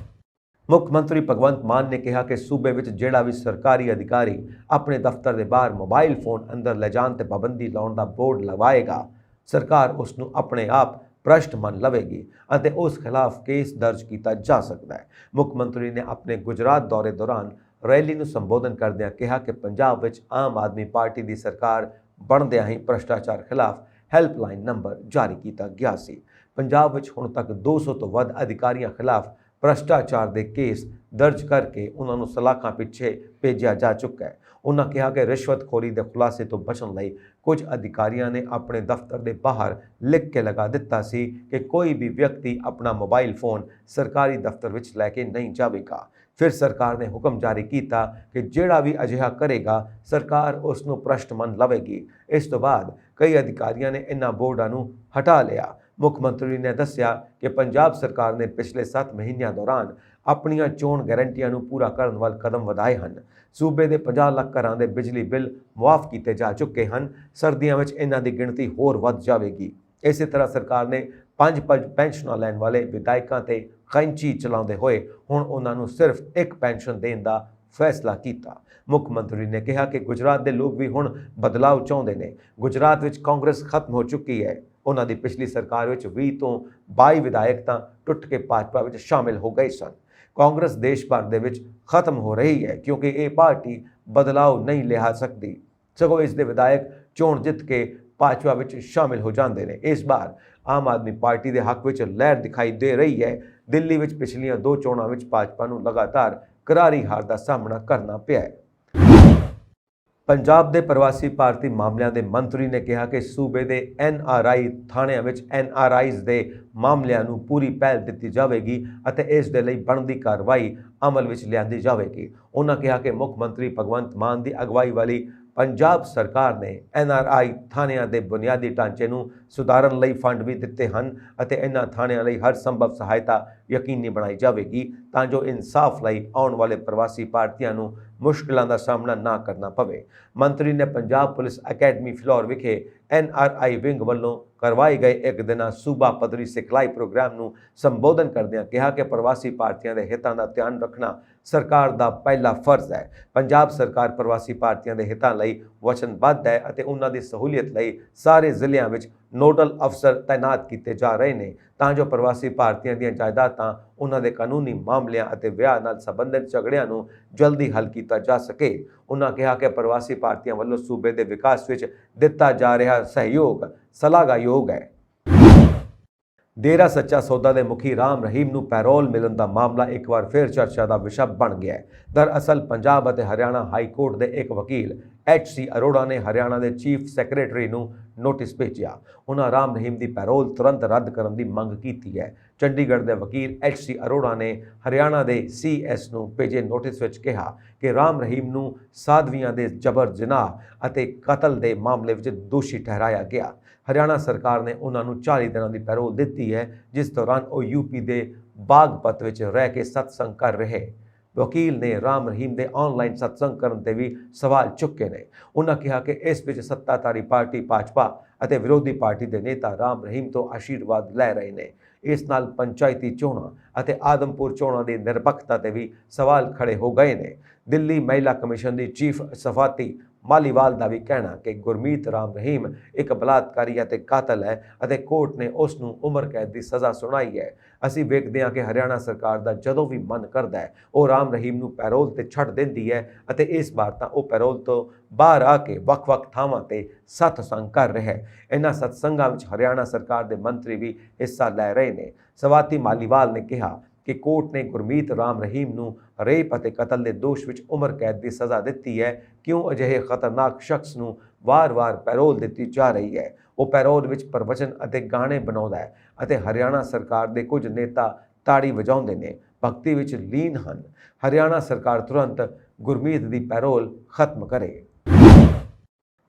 Speaker 1: ਮੁੱਖ ਮੰਤਰੀ ਭਗਵੰਤ ਮਾਨ ਨੇ ਕਿਹਾ ਕਿ ਸੂਬੇ ਵਿੱਚ ਜਿਹੜਾ ਵੀ ਸਰਕਾਰੀ ਅਧਿਕਾਰੀ ਆਪਣੇ ਦਫ਼ਤਰ ਦੇ ਬਾਹਰ ਮੋਬਾਈਲ ਫੋਨ ਅੰਦਰ ਲੈ ਜਾਣ ਤੇ ਪਾਬੰਦੀ ਲਾਉਣ ਦਾ ਬੋਰਡ ਲਗਾਏਗਾ, ਸਰਕਾਰ ਉਸ ਨੂੰ ਆਪਣੇ ਆਪ ਭ੍ਰਸ਼ਟ ਮੰਨ ਲਵੇਗੀ ਅਤੇ ਉਸ ਖਿਲਾਫ ਕੇਸ ਦਰਜ ਕੀਤਾ ਜਾ ਸਕਦਾ ਹੈ। ਮੁੱਖ ਮੰਤਰੀ ਨੇ ਆਪਣੇ ਗੁਜਰਾਤ ਦੌਰੇ ਦੌਰਾਨ ਰੈਲੀ ਨੂੰ ਸੰਬੋਧਨ ਕਰਦਿਆਂ ਕਿਹਾ ਕਿ ਪੰਜਾਬ ਵਿੱਚ ਆਮ ਆਦਮੀ ਪਾਰਟੀ ਦੀ ਸਰਕਾਰ ਬਣਦਿਆਂ ਹੀ ਭ੍ਰਸ਼ਟਾਚਾਰ ਖਿਲਾਫ ਹੈਲਪਲਾਈਨ ਨੰਬਰ ਜਾਰੀ ਕੀਤਾ ਗਿਆ ਸੀ। ਪੰਜਾਬ ਵਿੱਚ ਹੁਣ ਤੱਕ 200 ਤੋਂ ਵੱਧ ਅਧਿਕਾਰੀਆਂ ਖਿਲਾਫ ਭ੍ਰਸ਼ਟਾਚਾਰ ਦੇ ਕੇਸ ਦਰਜ ਕਰਕੇ ਉਹਨਾਂ ਨੂੰ ਸਲਾਖਾਂ ਪਿੱਛੇ ਭੇਜਿਆ ਜਾ ਚੁੱਕਾ ਹੈ। ਉਹਨਾਂ ਕਿਹਾ ਕਿ ਰਿਸ਼ਵਤਖੋਰੀ ਦੇ ਖੁਲਾਸੇ ਤੋਂ ਬਚਣ ਲਈ ਕੁਝ ਅਧਿਕਾਰੀਆਂ ਨੇ ਆਪਣੇ ਦਫ਼ਤਰ ਦੇ ਬਾਹਰ ਲਿਖ ਕੇ ਲਗਾ ਦਿੱਤਾ ਸੀ ਕਿ ਕੋਈ ਵੀ ਵਿਅਕਤੀ ਆਪਣਾ ਮੋਬਾਈਲ ਫੋਨ ਸਰਕਾਰੀ ਦਫ਼ਤਰ ਵਿੱਚ ਲੈ ਕੇ ਨਹੀਂ ਜਾਵੇਗਾ। ਫਿਰ ਸਰਕਾਰ ਨੇ ਹੁਕਮ ਜਾਰੀ ਕੀਤਾ ਕਿ ਜਿਹੜਾ ਵੀ ਅਜਿਹਾ ਕਰੇਗਾ ਸਰਕਾਰ ਉਸ ਨੂੰ ਭ੍ਰਸ਼ਟ ਮੰਨ ਲਵੇਗੀ। ਇਸ ਤੋਂ ਬਾਅਦ ਕਈ ਅਧਿਕਾਰੀਆਂ ਨੇ ਇਹਨਾਂ ਬੋਰਡਾਂ ਨੂੰ ਹਟਾ ਲਿਆ। ਮੁੱਖ ਮੰਤਰੀ ਨੇ ਦੱਸਿਆ ਕਿ ਪੰਜਾਬ ਸਰਕਾਰ ਨੇ ਪਿਛਲੇ 7 ਮਹੀਨਿਆਂ ਦੌਰਾਨ ਆਪਣੀਆਂ ਚੋਣ ਗਾਰੰਟੀਆਂ ਨੂੰ ਪੂਰਾ ਕਰਨ ਵੱਲ ਕਦਮ ਵਧਾਏ ਹਨ। ਸੂਬੇ ਦੇ 50 ਲੱਖ ਘਰਾਂ ਦੇ ਬਿਜਲੀ ਬਿੱਲ ਮੁਆਫ ਕੀਤੇ ਜਾ ਚੁੱਕੇ ਹਨ। ਸਰਦੀਆਂ ਵਿੱਚ ਇਹਨਾਂ ਦੀ ਗਿਣਤੀ ਹੋਰ ਵੱਧ ਜਾਵੇਗੀ। ਇਸੇ ਤਰ੍ਹਾਂ ਸਰਕਾਰ ਨੇ 5 ਪੈਨਸ਼ਨਾਂ ਲੈਣ ਵਾਲੇ ਵਿਧਾਇਕਾਂ ਤੇ ਕੈਂਚੀ ਚਲਾਉਂਦੇ ਹੋਏ ਹੁਣ ਉਹਨਾਂ ਨੂੰ ਸਿਰਫ 1 ਪੈਨਸ਼ਨ ਦੇਣ ਦਾ ਫੈਸਲਾ ਕੀਤਾ। ਮੁੱਖ ਮੰਤਰੀ ਨੇ ਕਿਹਾ ਕਿ ਗੁਜਰਾਤ ਦੇ ਲੋਕ ਵੀ ਹੁਣ ਬਦਲਾਅ ਚਾਹੁੰਦੇ ਨੇ। ਗੁਜਰਾਤ ਵਿੱਚ ਕਾਂਗਰਸ ਖਤਮ ਹੋ ਚੁੱਕੀ ਹੈ। ਉਹਨਾਂ ਦੀ ਪਿਛਲੀ ਸਰਕਾਰ ਵਿੱਚ 20 ਤੋਂ 22 ਵਿਧਾਇਕ ਤਾਂ ਟੁੱਟ ਕੇ ਭਾਜਪਾ ਵਿੱਚ ਸ਼ਾਮਿਲ ਹੋ ਗਏ ਸਨ। ਕਾਂਗਰਸ ਦੇਸ਼ ਭਰ ਦੇ ਵਿੱਚ ਖਤਮ ਹੋ ਰਹੀ ਹੈ ਕਿਉਂਕਿ ਇਹ ਪਾਰਟੀ ਬਦਲਾਅ ਨਹੀਂ ਲਿਆ ਸਕਦੀ, ਸਗੋਂ ਇਸ ਦੇ ਵਿਧਾਇਕ ਚੋਣ ਜਿੱਤ ਕੇ ਭਾਜਪਾ ਵਿੱਚ ਸ਼ਾਮਿਲ ਹੋ ਜਾਂਦੇ ਨੇ। ਇਸ ਵਾਰ ਆਮ ਆਦਮੀ ਪਾਰਟੀ ਦੇ ਹੱਕ ਵਿੱਚ ਲਹਿਰ ਦਿਖਾਈ ਦੇ ਰਹੀ ਹੈ। ਦਿੱਲੀ ਵਿੱਚ ਪਿਛਲੀਆਂ 2 ਚੋਣਾਂ ਵਿੱਚ ਭਾਜਪਾ ਨੂੰ ਲਗਾਤਾਰ ਕਰਾਰੀ ਹਾਰ ਦਾ ਸਾਹਮਣਾ ਕਰਨਾ ਪਿਆ ਹੈ। ਪੰਜਾਬ ਦੇ ਪ੍ਰਵਾਸੀ ਭਾਰਤੀ ਮਾਮਲਿਆਂ ਦੇ ਮੰਤਰੀ ਨੇ ਕਿਹਾ ਕਿ ਸੂਬੇ ਦੇ NRI ਥਾਣਿਆਂ ਵਿੱਚ NRIs ਦੇ ਮਾਮਲਿਆਂ ਨੂੰ ਪੂਰੀ ਪਹਿਲ ਦਿੱਤੀ ਜਾਵੇਗੀ ਅਤੇ ਇਸ ਦੇ ਲਈ ਬਣਦੀ ਕਾਰਵਾਈ ਅਮਲ ਵਿੱਚ ਲਿਆਂਦੀ ਜਾਵੇਗੀ। ਉਹਨਾਂ ਕਿਹਾ ਕਿ ਮੁੱਖ ਮੰਤਰੀ ਭਗਵੰਤ ਮਾਨ ਦੀ ਅਗਵਾਈ ਵਾਲੀ ਪੰਜਾਬ ਸਰਕਾਰ ਨੇ NRI ਥਾਣਿਆਂ ਦੇ ਬੁਨਿਆਦੀ ਢਾਂਚੇ ਨੂੰ ਸੁਧਾਰਨ ਲਈ ਫੰਡ ਵੀ ਦਿੱਤੇ ਹਨ ਅਤੇ ਇਹਨਾਂ ਥਾਣਿਆਂ ਲਈ ਹਰ ਸੰਭਵ ਸਹਾਇਤਾ ਯਕੀਨੀ ਬਣਾਈ ਜਾਵੇਗੀ ਤਾਂ ਜੋ ਇਨਸਾਫ ਲਈ ਆਉਣ ਵਾਲੇ ਪ੍ਰਵਾਸੀ ਭਾਰਤੀਆਂ ਨੂੰ ਮੁਸ਼ਕਿਲਾਂ ਦਾ ਸਾਹਮਣਾ ਨਾ ਕਰਨਾ ਪਵੇ। ਮੰਤਰੀ ਨੇ ਪੰਜਾਬ ਪੁਲਿਸ ਅਕੈਡਮੀ ਫਿਲੌਰ ਵਿਖੇ NRI ਵਿੰਗ ਵੱਲੋਂ ਕਰਵਾਏ ਗਏ ਇੱਕ ਦਿਨਾ ਸੂਬਾ ਪੱਧਰੀ ਸਿਖਲਾਈ ਪ੍ਰੋਗਰਾਮ ਨੂੰ ਸੰਬੋਧਨ ਕਰਦਿਆਂ ਕਿਹਾ ਕਿ ਪ੍ਰਵਾਸੀ ਭਾਰਤੀਆਂ ਦੇ ਹਿੱਤਾਂ ਦਾ ਧਿਆਨ ਰੱਖਣਾ ਸਰਕਾਰ ਦਾ ਪਹਿਲਾ ਫਰਜ਼ ਹੈ। ਪੰਜਾਬ ਸਰਕਾਰ ਪ੍ਰਵਾਸੀ ਭਾਰਤੀਆਂ ਦੇ ਹਿੱਤਾਂ ਲਈ ਵਚਨਬੱਧ ਹੈ ਅਤੇ ਉਹਨਾਂ ਦੀ ਸਹੂਲੀਅਤ ਲਈ ਸਾਰੇ ਜ਼ਿਲ੍ਹਿਆਂ ਵਿੱਚ ਨੋਡਲ ਅਫਸਰ ਤਾਇਨਾਤ ਕੀਤੇ ਜਾ ਰਹੇ ਨੇ ਤਾਂ ਜੋ ਪ੍ਰਵਾਸੀ ਭਾਰਤੀਆਂ ਦੀਆਂ ਜਾਇਦਾਦਾਂ, ਉਹਨਾਂ ਦੇ ਕਾਨੂੰਨੀ ਮਾਮਲਿਆਂ ਅਤੇ ਵਿਆਹ ਨਾਲ ਸੰਬੰਧਿਤ ਝਗੜਿਆਂ ਨੂੰ ਜਲਦੀ ਹੱਲ ਕੀਤਾ ਜਾ ਸਕੇ। ਉਹਨਾਂ ਕਿਹਾ ਕਿ ਪ੍ਰਵਾਸੀ ਭਾਰਤੀਆਂ ਵੱਲੋਂ ਸੂਬੇ ਦੇ ਵਿਕਾਸ ਵਿੱਚ ਦਿੱਤਾ ਜਾ ਰਿਹਾ ਸਹਿਯੋਗ ਸ਼ਲਾਘਾਯੋਗ ਹੈ। ਡੇਰਾ ਸੱਚਾ ਸੌਦਾ ਦੇ ਮੁਖੀ ਰਾਮ ਰਹੀਮ ਨੂੰ ਪੈਰੋਲ ਮਿਲਣ ਦਾ ਮਾਮਲਾ ਇੱਕ ਵਾਰ ਫਿਰ ਚਰਚਾ ਦਾ ਵਿਸ਼ਾ ਬਣ ਗਿਆ ਹੈ। ਦਰਅਸਲ ਪੰਜਾਬ ਅਤੇ ਹਰਿਆਣਾ ਹਾਈ ਕੋਰਟ ਦੇ ਇੱਕ ਵਕੀਲ HC ਅਰੋੜਾ ਨੇ ਹਰਿਆਣਾ ਦੇ ਚੀਫ ਸੈਕਟਰੀ ਨੂੰ ਨੋਟਿਸ ਭੇਜਿਆ। ਉਹਨਾਂ ਰਾਮ ਰਹੀਮ ਦੀ ਪੈਰੋਲ ਤੁਰੰਤ ਰੱਦ ਕਰਨ ਦੀ ਮੰਗ ਕੀਤੀ ਹੈ। ਚੰਡੀਗੜ੍ਹ ਦੇ ਵਕੀਲ HC ਅਰੋੜਾ ਨੇ ਹਰਿਆਣਾ ਦੇ CS ਨੂੰ ਭੇਜੇ ਨੋਟਿਸ ਵਿੱਚ ਕਿਹਾ ਕਿ ਰਾਮ ਰਹੀਮ ਨੂੰ ਸਾਧਵੀਆਂ ਦੇ ਜਬਰ ਜਨਾਹ ਅਤੇ ਕਤਲ ਦੇ ਮਾਮਲੇ ਵਿੱਚ ਦੋਸ਼ੀ ਠਹਿਰਾਇਆ ਗਿਆ। ਹਰਿਆਣਾ ਸਰਕਾਰ ਨੇ ਉਹਨਾਂ ਨੂੰ 40 ਦਿਨਾਂ ਦੀ ਪੈਰੋਲ ਦਿੱਤੀ ਹੈ, ਜਿਸ ਦੌਰਾਨ ਉਹ UP ਦੇ ਬਾਗਪਤ ਵਿੱਚ ਰਹਿ ਕੇ ਸਤਸੰਗ ਕਰ ਰਹੇ। ਵਕੀਲ ਨੇ ਰਾਮ ਰਹੀਮ ਦੇ ਆਨਲਾਈਨ ਸਤਸੰਗ ਕਰਨ ਤੇ ਵੀ ਸਵਾਲ ਚੁੱਕੇ ਨੇ। ਉਹਨਾਂ ਕਿਹਾ ਕਿ ਇਸ ਵਿੱਚ ਸੱਤਾਧਾਰੀ ਪਾਰਟੀ ਭਾਜਪਾ ਅਤੇ ਵਿਰੋਧੀ ਪਾਰਟੀ ਦੇ ਨੇਤਾ ਰਾਮ ਰਹੀਮ ਤੋਂ ਆਸ਼ੀਰਵਾਦ ਲੈ ਰਹੇ ਨੇ। ਇਸ ਨਾਲ ਪੰਚਾਇਤੀ ਚੋਣਾਂ ਅਤੇ ਆਦਮਪੁਰ ਚੋਣਾਂ ਦੀ ਨਿਰਪੱਖਤਾ ਤੇ ਵੀ ਸਵਾਲ ਖੜੇ ਹੋ ਗਏ ਨੇ। ਦਿੱਲੀ ਮਹਿਲਾ ਕਮਿਸ਼ਨ ਦੀ ਚੀਫ ਸਫਾਤੀ ਮਾਲੀਵਾਲ ਦਾ ਵੀ ਕਹਿਣਾ ਕਿ ਗੁਰਮੀਤ ਰਾਮ ਰਹੀਮ ਇੱਕ ਬਲਾਤਕਾਰੀ ਅਤੇ ਕਾਤਲ ਹੈ ਅਤੇ ਕੋਰਟ ਨੇ ਉਸ ਨੂੰ ਉਮਰ ਕੈਦ ਦੀ ਸਜ਼ਾ ਸੁਣਾਈ ਹੈ ਅਸੀਂ ਵੇਖਦੇ ਹਾਂ ਕਿ ਹਰਿਆਣਾ ਸਰਕਾਰ ਦਾ ਜਦੋਂ ਵੀ ਮਨ ਕਰਦਾ ਹੈ ਉਹ ਰਾਮ ਰਹੀਮ ਨੂੰ ਪੈਰੋਲ ਤੇ ਛੱਡ ਦਿੰਦੀ ਹੈ ਅਤੇ ਇਸ ਵਾਰ ਤਾਂ ਉਹ ਪੈਰੋਲ ਤੋਂ ਬਾਹਰ ਆ ਕੇ ਵੱਖ-ਵੱਖ ਥਾਵਾਂ ਤੇ ਸਤਸੰਗ ਕਰ ਰਿਹਾ ਹੈ। ਇਹਨਾਂ ਸਤਸੰਗਾਂ ਵਿੱਚ ਹਰਿਆਣਾ ਸਰਕਾਰ ਦੇ ਮੰਤਰੀ ਵੀ ਹਿੱਸਾ ਲੈ ਰਹੇ ਨੇ। ਸਵਾਤੀ ਮਾਲੀਵਾਲ ਨੇ ਕਿਹਾ ਕਿ ਕੋਰਟ ਨੇ ਗੁਰਮੀਤ ਰਾਮ ਰਹੀਮ ਨੂੰ ਰੇਪ ਅਤੇ ਕਤਲ ਦੇ ਦੋਸ਼ ਵਿੱਚ ਉਮਰ ਕੈਦ ਦੀ ਸਜ਼ਾ ਦਿੱਤੀ ਹੈ। ਕਿਉਂ ਅਜਿਹੇ ਖਤਰਨਾਕ ਸ਼ਖਸ ਨੂੰ ਵਾਰ-ਵਾਰ ਪੈਰੋਲ ਦਿੱਤੀ ਜਾ ਰਹੀ ਹੈ? ਉਹ ਪੈਰੋਲ ਵਿੱਚ ਪ੍ਰਵਚਨ ਅਤੇ ਗਾਣੇ ਬਣਾਉਂਦਾ ਹੈ ਅਤੇ ਹਰਿਆਣਾ ਸਰਕਾਰ ਦੇ ਕੁਝ ਨੇਤਾ ਤਾੜੀ ਵਜਾਉਂਦੇ ਨੇ, ਭਗਤੀ ਵਿੱਚ ਲੀਨ ਹਨ। ਹਰਿਆਣਾ ਸਰਕਾਰ ਤੁਰੰਤ ਗੁਰਮੀਤ ਦੀ ਪੈਰੋਲ ਖਤਮ ਕਰੇ।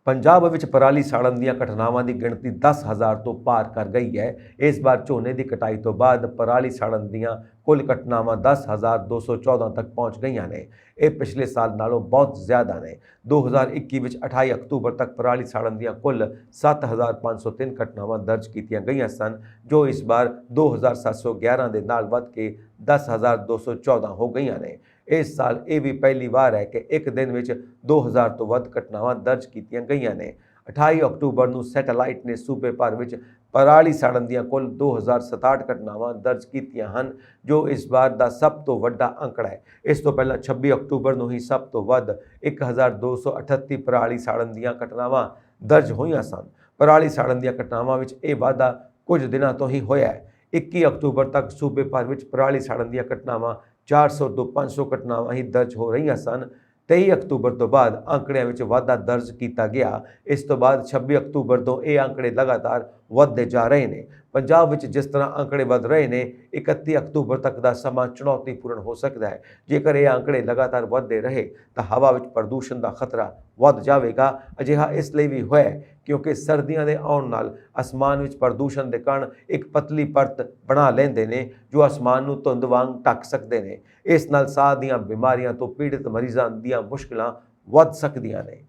Speaker 1: ਪੰਜਾਬ ਵਿੱਚ ਪਰਾਲੀ ਸਾੜਨ ਦੀਆਂ ਘਟਨਾਵਾਂ ਦੀ ਗਿਣਤੀ 10,000 ਤੋਂ ਪਾਰ ਕਰ ਗਈ ਹੈ। ਇਸ ਵਾਰ ਝੋਨੇ ਦੀ ਕਟਾਈ ਤੋਂ ਬਾਅਦ ਪਰਾਲੀ ਸਾੜਨ ਦੀਆਂ ਕੁੱਲ ਘਟਨਾਵਾਂ 10,214 ਤੱਕ ਪਹੁੰਚ ਗਈਆਂ ਨੇ। ਇਹ ਪਿਛਲੇ ਸਾਲ ਨਾਲੋਂ ਬਹੁਤ ਜ਼ਿਆਦਾ ਨੇ। 2021 ਵਿੱਚ 28 ਅਕਤੂਬਰ ਤੱਕ ਪਰਾਲੀ ਸਾੜਨ ਦੀਆਂ ਕੁੱਲ 7,503 ਘਟਨਾਵਾਂ ਦਰਜ ਕੀਤੀਆਂ ਗਈਆਂ ਸਨ, ਜੋ ਇਸ ਵਾਰ 2,711 ਦੇ ਨਾਲ ਵੱਧ ਕੇ 10,214 ਹੋ ਗਈਆਂ ਨੇ। ਇਸ ਸਾਲ ਇਹ ਵੀ ਪਹਿਲੀ ਵਾਰ ਹੈ ਕਿ ਇੱਕ ਦਿਨ ਵਿੱਚ 2,000 ਤੋਂ ਵੱਧ ਘਟਨਾਵਾਂ ਦਰਜ ਕੀਤੀਆਂ ਗਈਆਂ ਨੇ। 28 ਅਕਤੂਬਰ ਨੂੰ ਸੈਟੇਲਾਈਟ ਨੇ ਸੂਬੇ ਭਰ ਵਿੱਚ ਪਰਾਲੀ ਸਾੜਨ ਦੀਆਂ ਕੁੱਲ 2,067 ਘਟਨਾਵਾਂ ਦਰਜ ਕੀਤੀਆਂ ਹਨ, ਜੋ ਇਸ ਵਾਰ ਦਾ ਸਭ ਤੋਂ ਵੱਡਾ ਅੰਕੜਾ ਹੈ। ਇਸ ਤੋਂ ਪਹਿਲਾਂ 26 ਅਕਤੂਬਰ ਨੂੰ ਹੀ ਸਭ ਤੋਂ ਵੱਧ 1,238 ਪਰਾਲੀ ਸਾੜਨ ਦੀਆਂ ਘਟਨਾਵਾਂ ਦਰਜ ਹੋਈਆਂ ਸਨ। ਪਰਾਲੀ ਸਾੜਨ ਦੀਆਂ ਘਟਨਾਵਾਂ ਵਿੱਚ ਇਹ ਵਾਧਾ ਕੁਝ ਦਿਨਾਂ ਤੋਂ ਹੀ ਹੋਇਆ ਹੈ। 21 ਅਕਤੂਬਰ ਤੱਕ ਸੂਬੇ ਭਰ ਵਿੱਚ ਪਰਾਲੀ ਸਾੜਨ ਦੀਆਂ ਘਟਨਾਵਾਂ 400 ਤੋਂ 500 ਘਟਨਾਵਾਂ ਹੀ ਦਰਜ ਹੋ ਰਹੀਆਂ ਸਨ। 23 ਅਕਤੂਬਰ ਤੋਂ ਬਾਅਦ ਅੰਕੜਿਆਂ ਵਿੱਚ ਵਾਧਾ ਦਰਜ ਕੀਤਾ ਗਿਆ। ਇਸ ਤੋਂ ਬਾਅਦ 26 ਅਕਤੂਬਰ ਤੋਂ ਇਹ ਅੰਕੜੇ ਲਗਾਤਾਰ ਵੱਧਦੇ ਜਾ ਰਹੇ ਨੇ। ਪੰਜਾਬ ਵਿੱਚ ਜਿਸ ਤਰ੍ਹਾਂ ਅੰਕੜੇ ਵੱਧ ਰਹੇ ਨੇ, 31 ਅਕਤੂਬਰ ਤੱਕ ਦਾ ਸਮਾਂ ਚੁਣੌਤੀਪੂਰਨ ਹੋ ਸਕਦਾ ਹੈ। ਜੇਕਰ ਇਹ ਅੰਕੜੇ ਲਗਾਤਾਰ ਵੱਧਦੇ ਰਹੇ ਤਾਂ ਹਵਾ ਵਿੱਚ ਪ੍ਰਦੂਸ਼ਣ ਦਾ ਖਤਰਾ ਵੱਧ ਜਾਵੇਗਾ। ਅਜਿਹਾ ਇਸ ਲਈ ਵੀ ਹੋਇਆ ਕਿਉਂਕਿ ਸਰਦੀਆਂ ਦੇ ਆਉਣ ਨਾਲ ਅਸਮਾਨ ਵਿੱਚ ਪ੍ਰਦੂਸ਼ਣ ਦੇ ਕਣ ਇੱਕ ਪਤਲੀ ਪਰਤ ਬਣਾ ਲੈਂਦੇ ਨੇ, ਜੋ ਅਸਮਾਨ ਨੂੰ ਧੁੰਦ ਵਾਂਗ ਢੱਕ ਸਕਦੇ ਨੇ। ਇਸ ਨਾਲ ਸਾਹ ਦੀਆਂ ਬਿਮਾਰੀਆਂ ਤੋਂ ਪੀੜਤ ਮਰੀਜ਼ਾਂ ਦੀਆਂ ਮੁਸ਼ਕਲਾਂ ਵੱਧ ਸਕਦੀਆਂ ਨੇ।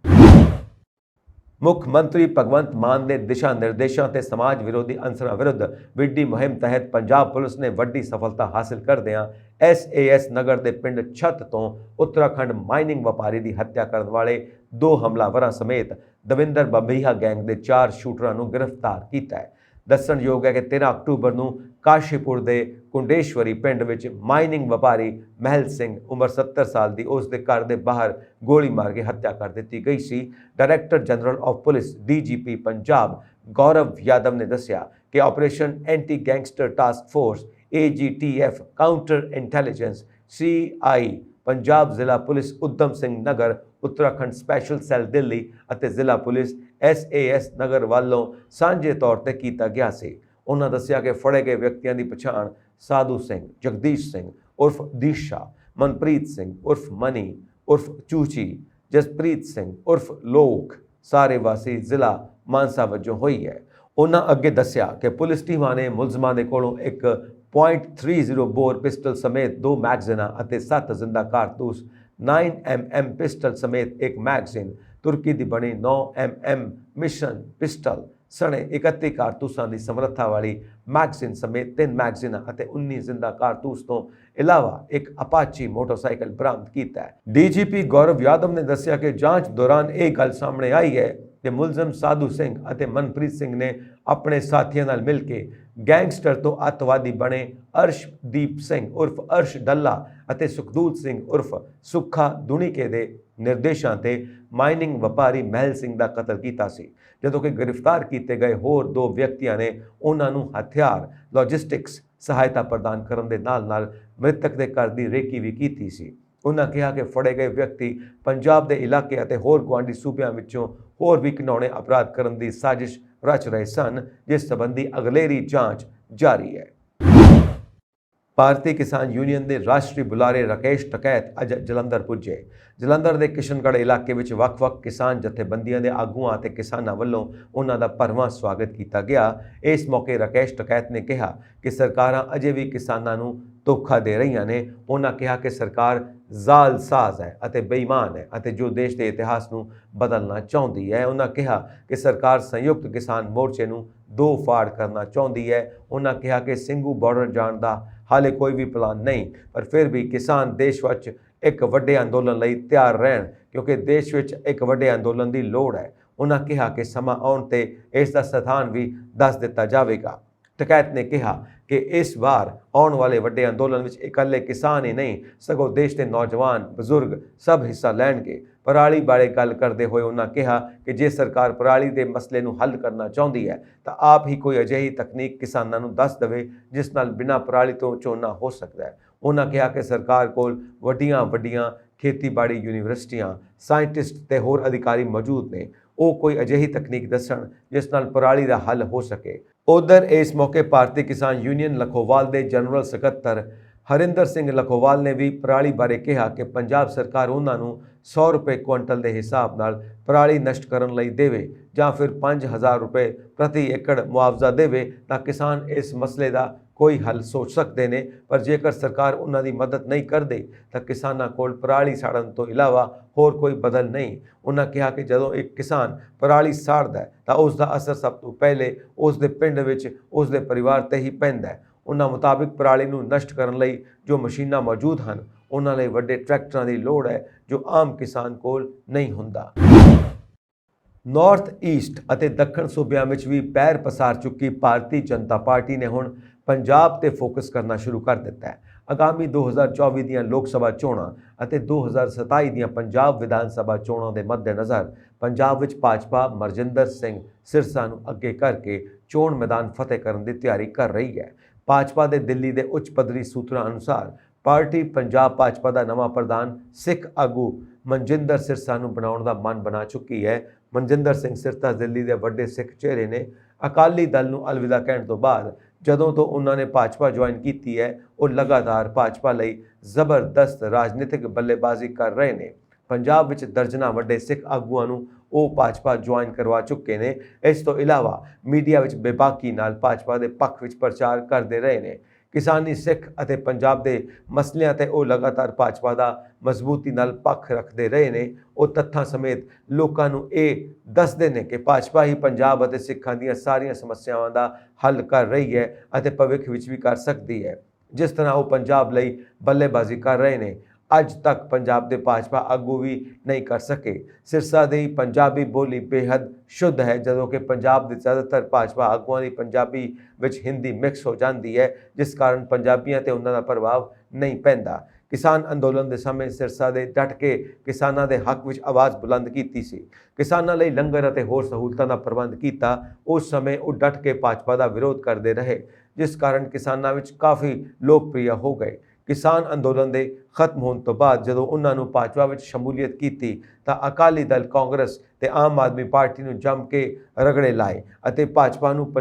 Speaker 1: ਮੁੱਖ ਮੰਤਰੀ ਭਗਵੰਤ ਮਾਨ ਦੇ ਦਿਸ਼ਾ ਨਿਰਦੇਸ਼ਾਂ ਤੇ ਸਮਾਜ ਵਿਰੋਧੀ ਅਨਸਰਾਂ ਵਿਰੁੱਧ ਵਿੱਢੀ ਮੁਹਿੰਮ ਤਹਿਤ ਪੰਜਾਬ ਪੁਲਿਸ ਨੇ ਵੱਡੀ ਸਫਲਤਾ ਹਾਸਲ ਕਰਦਿਆਂ SAS ਨਗਰ ਦੇ ਪਿੰਡ ਛੱਤ ਤੋਂ ਉੱਤਰਾਖੰਡ ਮਾਈਨਿੰਗ ਵਪਾਰੀ ਦੀ ਹੱਤਿਆ ਕਰਨ ਵਾਲੇ 2 ਹਮਲਾਵਰਾਂ ਸਮੇਤ ਦਵਿੰਦਰ ਬੰਬੀਹਾ ਗੈਂਗ ਦੇ 4 ਸ਼ੂਟਰਾਂ ਨੂੰ ਗ੍ਰਿਫਤਾਰ ਕੀਤਾ ਹੈ। ਦੱਸਣਯੋਗ ਹੈ ਕਿ 13 ਅਕਤੂਬਰ ਨੂੰ ਕਾਸ਼ੀਪੁਰ ਦੇ ਕੁੰਡੇਸ਼ਵਰੀ ਪਿੰਡ ਵਿੱਚ ਮਾਈਨਿੰਗ ਵਪਾਰੀ ਮਹਿਲ ਸਿੰਘ ਉਮਰ 70 ਸਾਲ ਦੀ ਉਸ ਦੇ ਘਰ ਦੇ ਬਾਹਰ ਗੋਲੀ ਮਾਰ ਕੇ ਹੱਤਿਆ ਕਰ ਦਿੱਤੀ ਗਈ ਸੀ। Director general of police DGP Punjab Gaurav Yadav ਨੇ ਦੱਸਿਆ ਕਿ operation anti gangster task force AGTF counter intelligence CI Punjab ਜ਼ਿਲ੍ਹਾ ਪੁਲਿਸ ਉਦਮ ਸਿੰਘ ਨਗਰ ਉੱਤਰਾਖੰਡ ਸਪੈਸ਼ਲ ਸੈੱਲ ਦਿੱਲੀ ਅਤੇ ਜ਼ਿਲ੍ਹਾ ਪੁਲਿਸ SAS ਨਗਰ ਵੱਲੋਂ ਸਾਂਝੇ ਤੌਰ ਤੇ ਕੀਤਾ ਗਿਆ ਸੀ। ਉਹਨਾਂ ਦੱਸਿਆ ਕਿ ਫੜੇ ਗਏ ਵਿਅਕਤੀਆਂ ਦੀ ਪਛਾਣ ਸਾਧੂ ਸਿੰਘ, ਜਗਦੀਸ਼ ਸਿੰਘ ਉਰਫ ਦੀਸ਼ਾ, ਮਨਪ੍ਰੀਤ ਸਿੰਘ ਉਰਫ ਮਨੀ ਉਰਫ ਚੂਚੀ, ਜਸਪ੍ਰੀਤ ਸਿੰਘ ਉਰਫ ਲੋਕ, ਸਾਰੇ ਵਾਸੀ ਜ਼ਿਲ੍ਹਾ ਮਾਨਸਾ ਵਜੋਂ ਹੋਈ ਹੈ। ਉਹਨਾਂ ਅੱਗੇ ਦੱਸਿਆ ਕਿ ਪੁਲਿਸ ਟੀਮਾਂ ਨੇ ਮੁਲਜ਼ਮਾਂ ਦੇ ਕੋਲੋਂ ਇੱਕ .30 ਬੋਰ ਪਿਸਟਲ ਸਮੇਤ 2 ਮੈਗਜ਼ੀਨਾਂ ਅਤੇ 7 ਜ਼ਿੰਦਾ ਕਾਰਤੂਸ, 9mm ਪਿਸਟਲ ਸਮੇਤ ਇੱਕ ਮੈਗਜ਼ੀਨ, ਤੁਰਕੀ ਦੀ ਬਣੀ 9mm ਮਿਸ਼ਨ ਪਿਸਟਲ ਸਣੇ 31 ਕਾਰਤੂਸਾਂ ਦੀ ਸਮਰੱਥਾ ਵਾਲੀ ਮੈਗਜ਼ੀਨ ਸਮੇਤ 3 ਮੈਗਜ਼ੀਨਾਂ ਅਤੇ 19 ਜ਼ਿੰਦਾ ਕਾਰਤੂਸ ਤੋਂ ਇਲਾਵਾ ਇੱਕ ਅਪਾਚੀ ਮੋਟਰਸਾਈਕਲ ਬਰਾਮਦ ਕੀਤਾ ਹੈ। DGP ਗੌਰਵ ਯਾਦਵ ਨੇ ਦੱਸਿਆ ਕਿ ਜਾਂਚ ਦੌਰਾਨ ਇਹ ਗੱਲ ਸਾਹਮਣੇ ਆਈ ਹੈ ਕਿ ਮੁਲਜ਼ਮ ਸਾਧੂ ਸਿੰਘ ਅਤੇ ਮਨਪ੍ਰੀਤ ਸਿੰਘ ਨੇ ਆਪਣੇ ਸਾਥੀਆਂ ਨਾਲ ਮਿਲ ਕੇ ਗੈਂਗਸਟਰ ਤੋਂ ਅੱਤਵਾਦੀ ਬਣੇ ਅਰਸ਼ਦੀਪ ਸਿੰਘ ਉਰਫ ਅਰਸ਼ ਡੱਲਾ ਅਤੇ ਸੁਖਦੂਤ ਸਿੰਘ ਉਰਫ ਸੁੱਖਾ ਦੁਣੀਕੇ ਦੇ ਨਿਰਦੇਸ਼ਾਂ ਤੇ ਮਾਈਨਿੰਗ ਵਪਾਰੀ ਮਹਿਲ ਸਿੰਘ ਦਾ ਕਤਲ ਕੀਤਾ ਸੀ, ਜਦੋਂ ਕਿ ਗ੍ਰਿਫਤਾਰ ਕੀਤੇ ਗਏ ਹੋਰ 2 ਵਿਅਕਤੀਆਂ ਨੇ ਉਹਨਾਂ ਨੂੰ ਹਥਿਆਰ, ਲੌਜਿਸਟਿਕਸ ਸਹਾਇਤਾ ਪ੍ਰਦਾਨ ਕਰਨ ਦੇ ਨਾਲ ਮ੍ਰਿਤਕ ਦੇ ਘਰ ਦੀ ਰੇਕੀ ਵੀ ਕੀਤੀ ਸੀ। ਉਹਨਾਂ ਕਿਹਾ ਕਿ ਫੜੇ ਗਏ ਵਿਅਕਤੀ ਪੰਜਾਬ ਦੇ ਇਲਾਕੇ ਅਤੇ ਹੋਰ ਗੁਆਂਢੀ ਸੂਬਿਆਂ ਵਿੱਚੋਂ ਹੋਰ ਵੀ ਘਿਨੌਣੇ ਅਪਰਾਧ ਕਰਨ ਦੀ ਸਾਜ਼ਿਸ਼ ਰਚ ਰਹੇ ਸਨ, ਜਿਸ ਸੰਬੰਧੀ ਅਗਲੇਰੀ ਜਾਂਚ ਜਾਰੀ ਹੈ। ਭਾਰਤੀ ਕਿਸਾਨ ਯੂਨੀਅਨ ਦੇ ਰਾਸ਼ਟਰੀ ਬੁਲਾਰੇ ਰਾਕੇਸ਼ ਟਕੈਤ ਅੱਜ ਜਲੰਧਰ ਪੁੱਜੇ। ਜਲੰਧਰ ਦੇ ਕਿਸ਼ਨਗੜ੍ਹ ਇਲਾਕੇ ਵਿੱਚ ਵੱਖ-ਵੱਖ ਕਿਸਾਨ ਜਥੇਬੰਦੀਆਂ ਦੇ ਆਗੂਆਂ ਅਤੇ ਕਿਸਾਨਾਂ ਵੱਲੋਂ ਉਹਨਾਂ ਦਾ ਭਰਵਾਂ ਸਵਾਗਤ ਕੀਤਾ ਗਿਆ। ਇਸ ਮੌਕੇ ਰਾਕੇਸ਼ ਟਕੈਤ ਨੇ ਕਿਹਾ ਕਿ ਸਰਕਾਰਾਂ ਅਜੇ ਵੀ ਕਿਸਾਨਾਂ ਨੂੰ ਧੋਖਾ ਦੇ ਰਹੀਆਂ ਨੇ। ਉਹਨਾਂ ਕਿਹਾ ਕਿ ਸਰਕਾਰ ਜ਼ਾਲਸਾਜ਼ ਹੈ ਅਤੇ ਬੇਈਮਾਨ ਹੈ ਅਤੇ ਜੋ ਦੇਸ਼ ਦੇ ਇਤਿਹਾਸ ਨੂੰ ਬਦਲਣਾ ਚਾਹੁੰਦੀ ਹੈ। ਉਹਨਾਂ ਕਿਹਾ ਕਿ ਸਰਕਾਰ ਸੰਯੁਕਤ ਕਿਸਾਨ ਮੋਰਚੇ ਨੂੰ 2 ਫਾੜ ਕਰਨਾ ਚਾਹੁੰਦੀ ਹੈ। ਉਹਨਾਂ ਕਿਹਾ ਕਿ ਸਿੰਘੂ ਬਾਰਡਰ ਜਾਣ ਦਾ ਹਾਲੇ ਕੋਈ ਵੀ ਪਲਾਨ ਨਹੀਂ, ਪਰ ਫਿਰ ਵੀ ਕਿਸਾਨ ਦੇਸ਼ ਵਿੱਚ ਇੱਕ ਵੱਡੇ ਅੰਦੋਲਨ ਲਈ ਤਿਆਰ ਰਹਿਣ, ਕਿਉਂਕਿ ਦੇਸ਼ ਵਿੱਚ ਇੱਕ ਵੱਡੇ ਅੰਦੋਲਨ ਦੀ ਲੋੜ ਹੈ। ਉਹਨਾਂ ਕਿਹਾ ਕਿ ਸਮਾਂ ਆਉਣ ਤੇ ਇਸ ਦਾ ਸਥਾਨ ਵੀ ਦੱਸ ਦਿੱਤਾ ਜਾਵੇਗਾ। ਟਕੈਤ ਨੇ ਕਿਹਾ ਕਿ ਇਸ ਵਾਰ ਆਉਣ ਵਾਲੇ ਵੱਡੇ ਅੰਦੋਲਨ ਵਿੱਚ ਇਕੱਲੇ ਕਿਸਾਨ ਹੀ ਨਹੀਂ ਸਗੋਂ ਦੇਸ਼ ਦੇ ਨੌਜਵਾਨ ਬਜ਼ੁਰਗ ਸਭ ਹਿੱਸਾ ਲੈਣਗੇ। ਪਰਾਲੀ ਬਾਰੇ ਗੱਲ ਕਰਦੇ ਹੋਏ ਉਹਨਾਂ ਕਿਹਾ ਕਿ ਜੇ ਸਰਕਾਰ ਪਰਾਲੀ ਦੇ ਮਸਲੇ ਨੂੰ ਹੱਲ ਕਰਨਾ ਚਾਹੁੰਦੀ ਹੈ ਤਾਂ ਆਪ ਹੀ ਕੋਈ ਅਜਿਹੀ ਤਕਨੀਕ ਕਿਸਾਨਾਂ ਨੂੰ ਦੱਸ ਦੇਵੇ ਜਿਸ ਨਾਲ ਬਿਨਾਂ ਪਰਾਲੀ ਤੋਂ ਝੋਨਾ ਹੋ ਸਕਦਾ ਹੈ। ਉਹਨਾਂ ਕਿਹਾ ਕਿ ਸਰਕਾਰ ਕੋਲ ਵੱਡੀਆਂ ਖੇਤੀਬਾੜੀ ਯੂਨੀਵਰਸਿਟੀਆਂ, ਸਾਇੰਟਿਸਟ ਤੇ ਹੋਰ ਅਧਿਕਾਰੀ ਮੌਜੂਦ ਨੇ। ਉਹ ਕੋਈ ਅਜਿਹੀ ਤਕਨੀਕ ਦੱਸਣ ਜਿਸ ਨਾਲ ਪਰਾਲੀ ਦਾ ਹੱਲ ਹੋ ਸਕੇ। ਉਧਰ ਇਸ ਮੌਕੇ ਭਾਰਤੀ ਕਿਸਾਨ ਯੂਨੀਅਨ ਲਖੋਵਾਲ ਦੇ ਜਨਰਲ ਸਕੱਤਰ ਹਰਿੰਦਰ ਸਿੰਘ ਲਖੋਵਾਲ ਨੇ ਵੀ ਪਰਾਲੀ ਬਾਰੇ ਕਿਹਾ ਕਿ ਪੰਜਾਬ ਸਰਕਾਰ ਉਹਨਾਂ ਨੂੰ 100 ਰੁਪਏ ਕੁਇੰਟਲ ਦੇ ਹਿਸਾਬ ਨਾਲ ਪਰਾਲੀ ਨਸ਼ਟ ਕਰਨ ਲਈ ਦੇਵੇ ਜਾਂ ਫਿਰ 5000 ਰੁਪਏ ਪ੍ਰਤੀ ਏਕੜ ਮੁਆਵਜ਼ਾ ਦੇਵੇ ਤਾਂ ਕਿਸਾਨ ਇਸ ਮਸਲੇ ਦਾ ਕੋਈ ਹੱਲ ਸੋਚ ਸਕਦੇ ਨੇ। ਪਰ ਜੇਕਰ ਸਰਕਾਰ ਉਹਨਾਂ ਦੀ ਮਦਦ ਨਹੀਂ ਕਰਦੇ ਤਾਂ ਕਿਸਾਨਾਂ ਕੋਲ ਪਰਾਲੀ ਸਾੜਨ ਤੋਂ ਇਲਾਵਾ ਹੋਰ ਕੋਈ ਬਦਲ ਨਹੀਂ। ਉਹਨਾਂ ਕਿਹਾ ਕਿ ਜਦੋਂ ਇੱਕ ਕਿਸਾਨ ਪਰਾਲੀ ਸਾੜਦਾ ਹੈ ਤਾਂ ਉਸ ਦਾ ਅਸਰ ਸਭ ਤੋਂ ਪਹਿਲੇ ਉਸ ਦੇ ਪਿੰਡ ਵਿੱਚ ਉਸ ਦੇ ਪਰਿਵਾਰ ਤੇ ਹੀ ਪੈਂਦਾ ਹੈ। ਉਹਨਾਂ ਮੁਤਾਬਿਕ ਪਰਾਲੀ ਨੂੰ ਨਸ਼ਟ ਕਰਨ ਲਈ ਜੋ ਮਸ਼ੀਨਾਂ ਮੌਜੂਦ ਹਨ ਉਹਨਾਂ ਲਈ ਵੱਡੇ ਟਰੈਕਟਰਾਂ ਦੀ ਲੋੜ ਹੈ ਜੋ ਆਮ ਕਿਸਾਨ ਕੋਲ ਨਹੀਂ ਹੁੰਦਾ। ਨਾਰਥ ਈਸਟ ਅਤੇ ਦੱਖਣ ਸੂਬਿਆਂ ਵਿੱਚ ਵੀ ਪੈਰ ਪਸਾਰ ਚੁੱਕੀ ਭਾਰਤੀ ਜਨਤਾ ਪਾਰਟੀ ਨੇ ਹੁਣ ਪੰਜਾਬ ਤੇ ਫੋਕਸ ਕਰਨਾ ਸ਼ੁਰੂ ਕਰ ਦਿੱਤਾ ਹੈ। ਆਗਾਮੀ 2024 ਦੀਆਂ ਲੋਕ ਸਭਾ ਚੋਣਾਂ ਅਤੇ 2027 ਦੀਆਂ ਪੰਜਾਬ ਵਿਧਾਨ ਸਭਾ ਚੋਣਾਂ ਦੇ ਮੱਦੇਨਜ਼ਰ ਪੰਜਾਬ ਵਿੱਚ ਭਾਜਪਾ ਮਰਜਿੰਦਰ ਸਿੰਘ ਸਿਰਸਾ ਨੂੰ ਅੱਗੇ ਕਰਕੇ ਚੋਣ ਮੈਦਾਨ ਫਤਿਹ ਕਰਨ ਦੀ ਤਿਆਰੀ ਕਰ ਰਹੀ ਹੈ। ਭਾਜਪਾ ਦੇ ਦਿੱਲੀ ਦੇ ਉੱਚ ਪੱਧਰੀ ਸੂਤਰਾਂ ਅਨੁਸਾਰ ਪਾਰਟੀ ਪੰਜਾਬ ਭਾਜਪਾ ਦਾ ਨਵਾਂ ਪ੍ਰਧਾਨ ਸਿੱਖ ਆਗੂ ਮਨਜਿੰਦਰ ਸਿਰਸਾ ਨੂੰ ਬਣਾਉਣ ਦਾ ਮਨ ਬਣਾ ਚੁੱਕੀ ਹੈ। ਮਨਜਿੰਦਰ ਸਿੰਘ ਸਿਰਸਾ ਦਿੱਲੀ ਦੇ ਵੱਡੇ ਸਿੱਖ ਚਿਹਰੇ ਨੇ। ਅਕਾਲੀ ਦਲ ਨੂੰ ਅਲਵਿਦਾ ਕਹਿਣ ਤੋਂ ਬਾਅਦ ਜਦੋਂ ਤੋਂ ਉਹਨਾਂ ਨੇ ਭਾਜਪਾ ਜੁਆਇਨ ਕੀਤੀ ਹੈ ਉਹ ਲਗਾਤਾਰ ਭਾਜਪਾ ਲਈ ਜ਼ਬਰਦਸਤ ਰਾਜਨੀਤਿਕ ਬੱਲੇਬਾਜ਼ੀ ਕਰ ਰਹੇ ਨੇ। ਪੰਜਾਬ ਵਿੱਚ ਦਰਜਨਾਂ ਵੱਡੇ ਸਿੱਖ ਆਗੂਆਂ ਨੂੰ ਉਹ ਭਾਜਪਾ ਜੁਆਇਨ ਕਰਵਾ ਚੁੱਕੇ ਨੇ। ਇਸ ਤੋਂ ਇਲਾਵਾ ਮੀਡੀਆ ਵਿੱਚ ਬੇਬਾਕੀ ਨਾਲ ਭਾਜਪਾ ਦੇ ਪੱਖ ਵਿੱਚ ਪ੍ਰਚਾਰ ਕਰਦੇ ਰਹੇ ਨੇ। ਕਿਸਾਨੀ ਸਿੱਖ ਅਤੇ ਪੰਜਾਬ ਦੇ ਮਸਲਿਆਂ ਤੇ ਉਹ ਲਗਾਤਾਰ ਭਾਜਪਾ ਦਾ ਮਜ਼ਬੂਤੀ ਨਾਲ ਪੱਖ ਰੱਖਦੇ ਰਹੇ ਨੇ। ਉਹ ਤੱਥਾਂ ਸਮੇਤ ਲੋਕਾਂ ਨੂੰ ਇਹ ਦੱਸਦੇ ਨੇ ਕਿ ਭਾਜਪਾ ਹੀ ਪੰਜਾਬ ਅਤੇ ਸਿੱਖਾਂ ਦੀਆਂ ਸਾਰੀਆਂ ਸਮੱਸਿਆਵਾਂ ਦਾ ਹੱਲ ਕਰ ਰਹੀ ਹੈ ਅਤੇ ਭਵਿੱਖ ਵਿੱਚ ਵੀ ਕਰ ਸਕਦੀ ਹੈ। ਜਿਸ ਤਰ੍ਹਾਂ ਉਹ ਪੰਜਾਬ ਲਈ ਬੱਲੇਬਾਜ਼ੀ ਕਰ ਰਹੇ ਨੇ ਅੱਜ ਤੱਕ ਪੰਜਾਬ ਦੇ ਭਾਜਪਾ ਆਗੂ ਵੀ ਨਹੀਂ ਕਰ ਸਕੇ। ਸਿਰਸਾ ਦੀ ਪੰਜਾਬੀ ਬੋਲੀ ਬੇਹੱਦ ਸ਼ੁੱਧ ਹੈ ਜਦੋਂ ਕਿ ਪੰਜਾਬ ਦੇ ਜ਼ਿਆਦਾਤਰ ਭਾਜਪਾ ਆਗੂਆਂ ਦੀ ਪੰਜਾਬੀ ਵਿੱਚ ਹਿੰਦੀ ਮਿਕਸ ਹੋ ਜਾਂਦੀ ਹੈ ਜਿਸ ਕਾਰਨ ਪੰਜਾਬੀਆਂ ਤੇ ਉਹਨਾਂ ਦਾ ਪ੍ਰਭਾਵ ਨਹੀਂ ਪੈਂਦਾ। ਕਿਸਾਨ ਅੰਦੋਲਨ ਦੇ ਸਮੇਂ ਸਿਰਸਾ ਦੇ ਡਟ ਕੇ ਕਿਸਾਨਾਂ ਦੇ ਹੱਕ ਵਿੱਚ ਆਵਾਜ਼ ਬੁਲੰਦ ਕੀਤੀ ਸੀ। ਕਿਸਾਨਾਂ ਲਈ ਲੰਗਰ ਅਤੇ ਹੋਰ ਸਹੂਲਤਾਂ ਦਾ ਪ੍ਰਬੰਧ ਕੀਤਾ। ਉਸ ਸਮੇਂ ਉਹ ਡਟ ਕੇ ਭਾਜਪਾ ਦਾ ਵਿਰੋਧ ਕਰਦੇ ਰਹੇ ਜਿਸ ਕਾਰਨ ਕਿਸਾਨਾਂ ਵਿੱਚ ਕਾਫੀ ਲੋਕਪ੍ਰਿय ਹੋ ਗਏ। ਕਿਸਾਨ ਅੰਦੋਲਨ ਦੇ ਖਤਮ ਹੋਣ ਤੋਂ ਬਾਅਦ ਜਦੋਂ ਉਹਨਾਂ ਨੂੰ ਭਾਜਪਾ ਵਿੱਚ ਸ਼ਮੂਲੀਅਤ ਕੀਤੀ ਤਾਂ ਅਕਾਲੀ ਦਲ, ਕਾਂਗਰਸ ਤੇ ਆਮ ਆਦਮੀ ਪਾਰਟੀ ਨੂੰ ਜੰਮ ਕੇ ਰਗੜੇ ਲਾਏ ਅਤੇ ਭਾਜਪਾ ਨੂੰ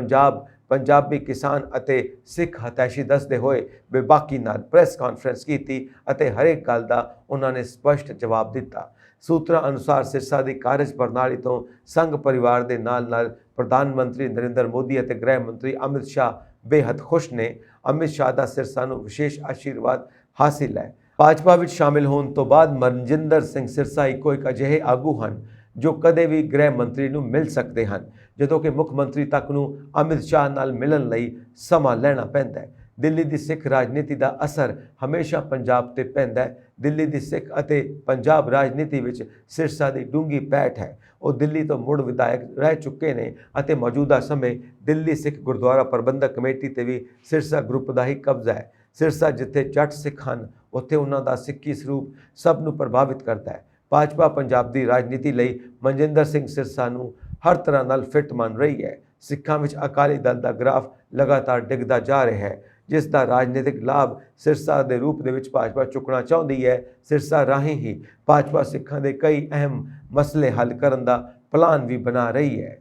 Speaker 1: ਪੰਜਾਬੀ ਕਿਸਾਨ ਅਤੇ ਸਿੱਖ ਹਤੈਸ਼ੀ ਦੱਸਦੇ ਹੋਏ ਬੇਬਾਕੀ ਨਾਲ ਪ੍ਰੈਸ ਕਾਨਫਰੰਸ ਕੀਤੀ ਅਤੇ ਹਰੇਕ ਗੱਲ ਦਾ ਉਹਨਾਂ ਨੇ ਸਪਸ਼ਟ ਜਵਾਬ ਦਿੱਤਾ। ਸੂਤਰਾਂ ਅਨੁਸਾਰ ਸਿਰਸਾ ਦੀ ਕਾਰਜ ਪ੍ਰਣਾਲੀ ਤੋਂ ਸੰਘ ਪਰਿਵਾਰ ਦੇ ਨਾਲ ਪ੍ਰਧਾਨ ਮੰਤਰੀ ਨਰਿੰਦਰ ਮੋਦੀ ਅਤੇ ਗ੍ਰਹਿ ਮੰਤਰੀ ਅਮਿਤ ਸ਼ਾਹ ਬੇਹੱਦ ਖੁਸ਼ ਨੇ। ਅਮਿਤ ਸ਼ਾਹ ਦਾ ਸਿਰਸਾ ਨੂੰ ਵਿਸ਼ੇਸ਼ ਆਸ਼ੀਰਵਾਦ ਹਾਸਿਲ ਹੈ। ਭਾਜਪਾ ਵਿੱਚ ਸ਼ਾਮਿਲ ਹੋਣ ਤੋਂ ਬਾਅਦ ਮਨਜਿੰਦਰ ਸਿੰਘ ਸਿਰਸਾ ਇੱਕੋ ਇੱਕ ਅਜਿਹੇ ਆਗੂ ਹਨ ਜੋ ਕਦੇ ਵੀ ਗ੍ਰਹਿ ਮੰਤਰੀ ਨੂੰ ਮਿਲ ਸਕਦੇ ਹਨ ਜਦੋਂ ਕਿ ਮੁੱਖ ਮੰਤਰੀ ਤੱਕ ਨੂੰ ਅਮਿਤ ਸ਼ਾਹ ਨਾਲ ਮਿਲਣ ਲਈ ਸਮਾਂ ਲੈਣਾ ਪੈਂਦਾ ਹੈ। ਦਿੱਲੀ ਦੀ ਸਿੱਖ ਰਾਜਨੀਤੀ ਦਾ ਅਸਰ ਹਮੇਸ਼ਾ ਪੰਜਾਬ ਤੇ ਪੈਂਦਾ ਹੈ। ਦਿੱਲੀ ਦੀ ਸਿੱਖ ਅਤੇ ਪੰਜਾਬ ਰਾਜਨੀਤੀ ਵਿੱਚ ਸਿਰਸਾ ਦੀ ਡੂੰਘੀ ਪੈਠ ਹੈ। ਉਹ ਦਿੱਲੀ ਤੋਂ ਮੁੜ ਵਿਧਾਇਕ ਰਹਿ ਚੁੱਕੇ ਨੇ ਅਤੇ ਮੌਜੂਦਾ ਸਮੇਂ ਦਿੱਲੀ ਸਿੱਖ ਗੁਰਦੁਆਰਾ ਪ੍ਰਬੰਧਕ ਕਮੇਟੀ ਤੇ ਵੀ ਸਿਰਸਾ ਗਰੁੱਪ ਦਾ ਹੀ ਕਬਜ਼ਾ ਹੈ। ਸਿਰਸਾ ਜਿੱਥੇ ਜੱਟ ਸਿੱਖ ਹਨ ਉੱਥੇ ਉਹਨਾਂ ਦਾ ਸਿੱਖੀ ਸਰੂਪ ਸਭ ਨੂੰ ਪ੍ਰਭਾਵਿਤ ਕਰਦਾ ਹੈ। ਭਾਜਪਾ ਪੰਜਾਬ ਦੀ ਰਾਜਨੀਤੀ ਲਈ ਮਨਜਿੰਦਰ ਸਿੰਘ ਸਿਰਸਾ ਨੂੰ ਹਰ ਤਰ੍ਹਾਂ ਨਾਲ ਫਿੱਟ ਮੰਨ ਰਹੀ ਹੈ। ਸਿੱਖਾਂ ਵਿੱਚ ਅਕਾਲੀ ਦਲ ਦਾ ਗ੍ਰਾਫ ਲਗਾਤਾਰ ਡਿੱਗਦਾ ਜਾ ਰਿਹਾ ਹੈ ਜਿਸ ਦਾ ਰਾਜਨੀਤਿਕ ਲਾਭ ਸਿਰਸਾ ਦੇ ਰੂਪ ਦੇ ਵਿੱਚ ਭਾਜਪਾ ਚੁੱਕਣਾ ਚਾਹੁੰਦੀ ਹੈ। ਸਿਰਸਾ ਰਾਹੀਂ ਹੀ ਭਾਜਪਾ ਸਿੱਖਾਂ ਦੇ ਕਈ ਅਹਿਮ ਮਸਲੇ ਹੱਲ ਕਰਨ ਦਾ ਪਲਾਨ ਵੀ ਬਣਾ ਰਹੀ ਹੈ।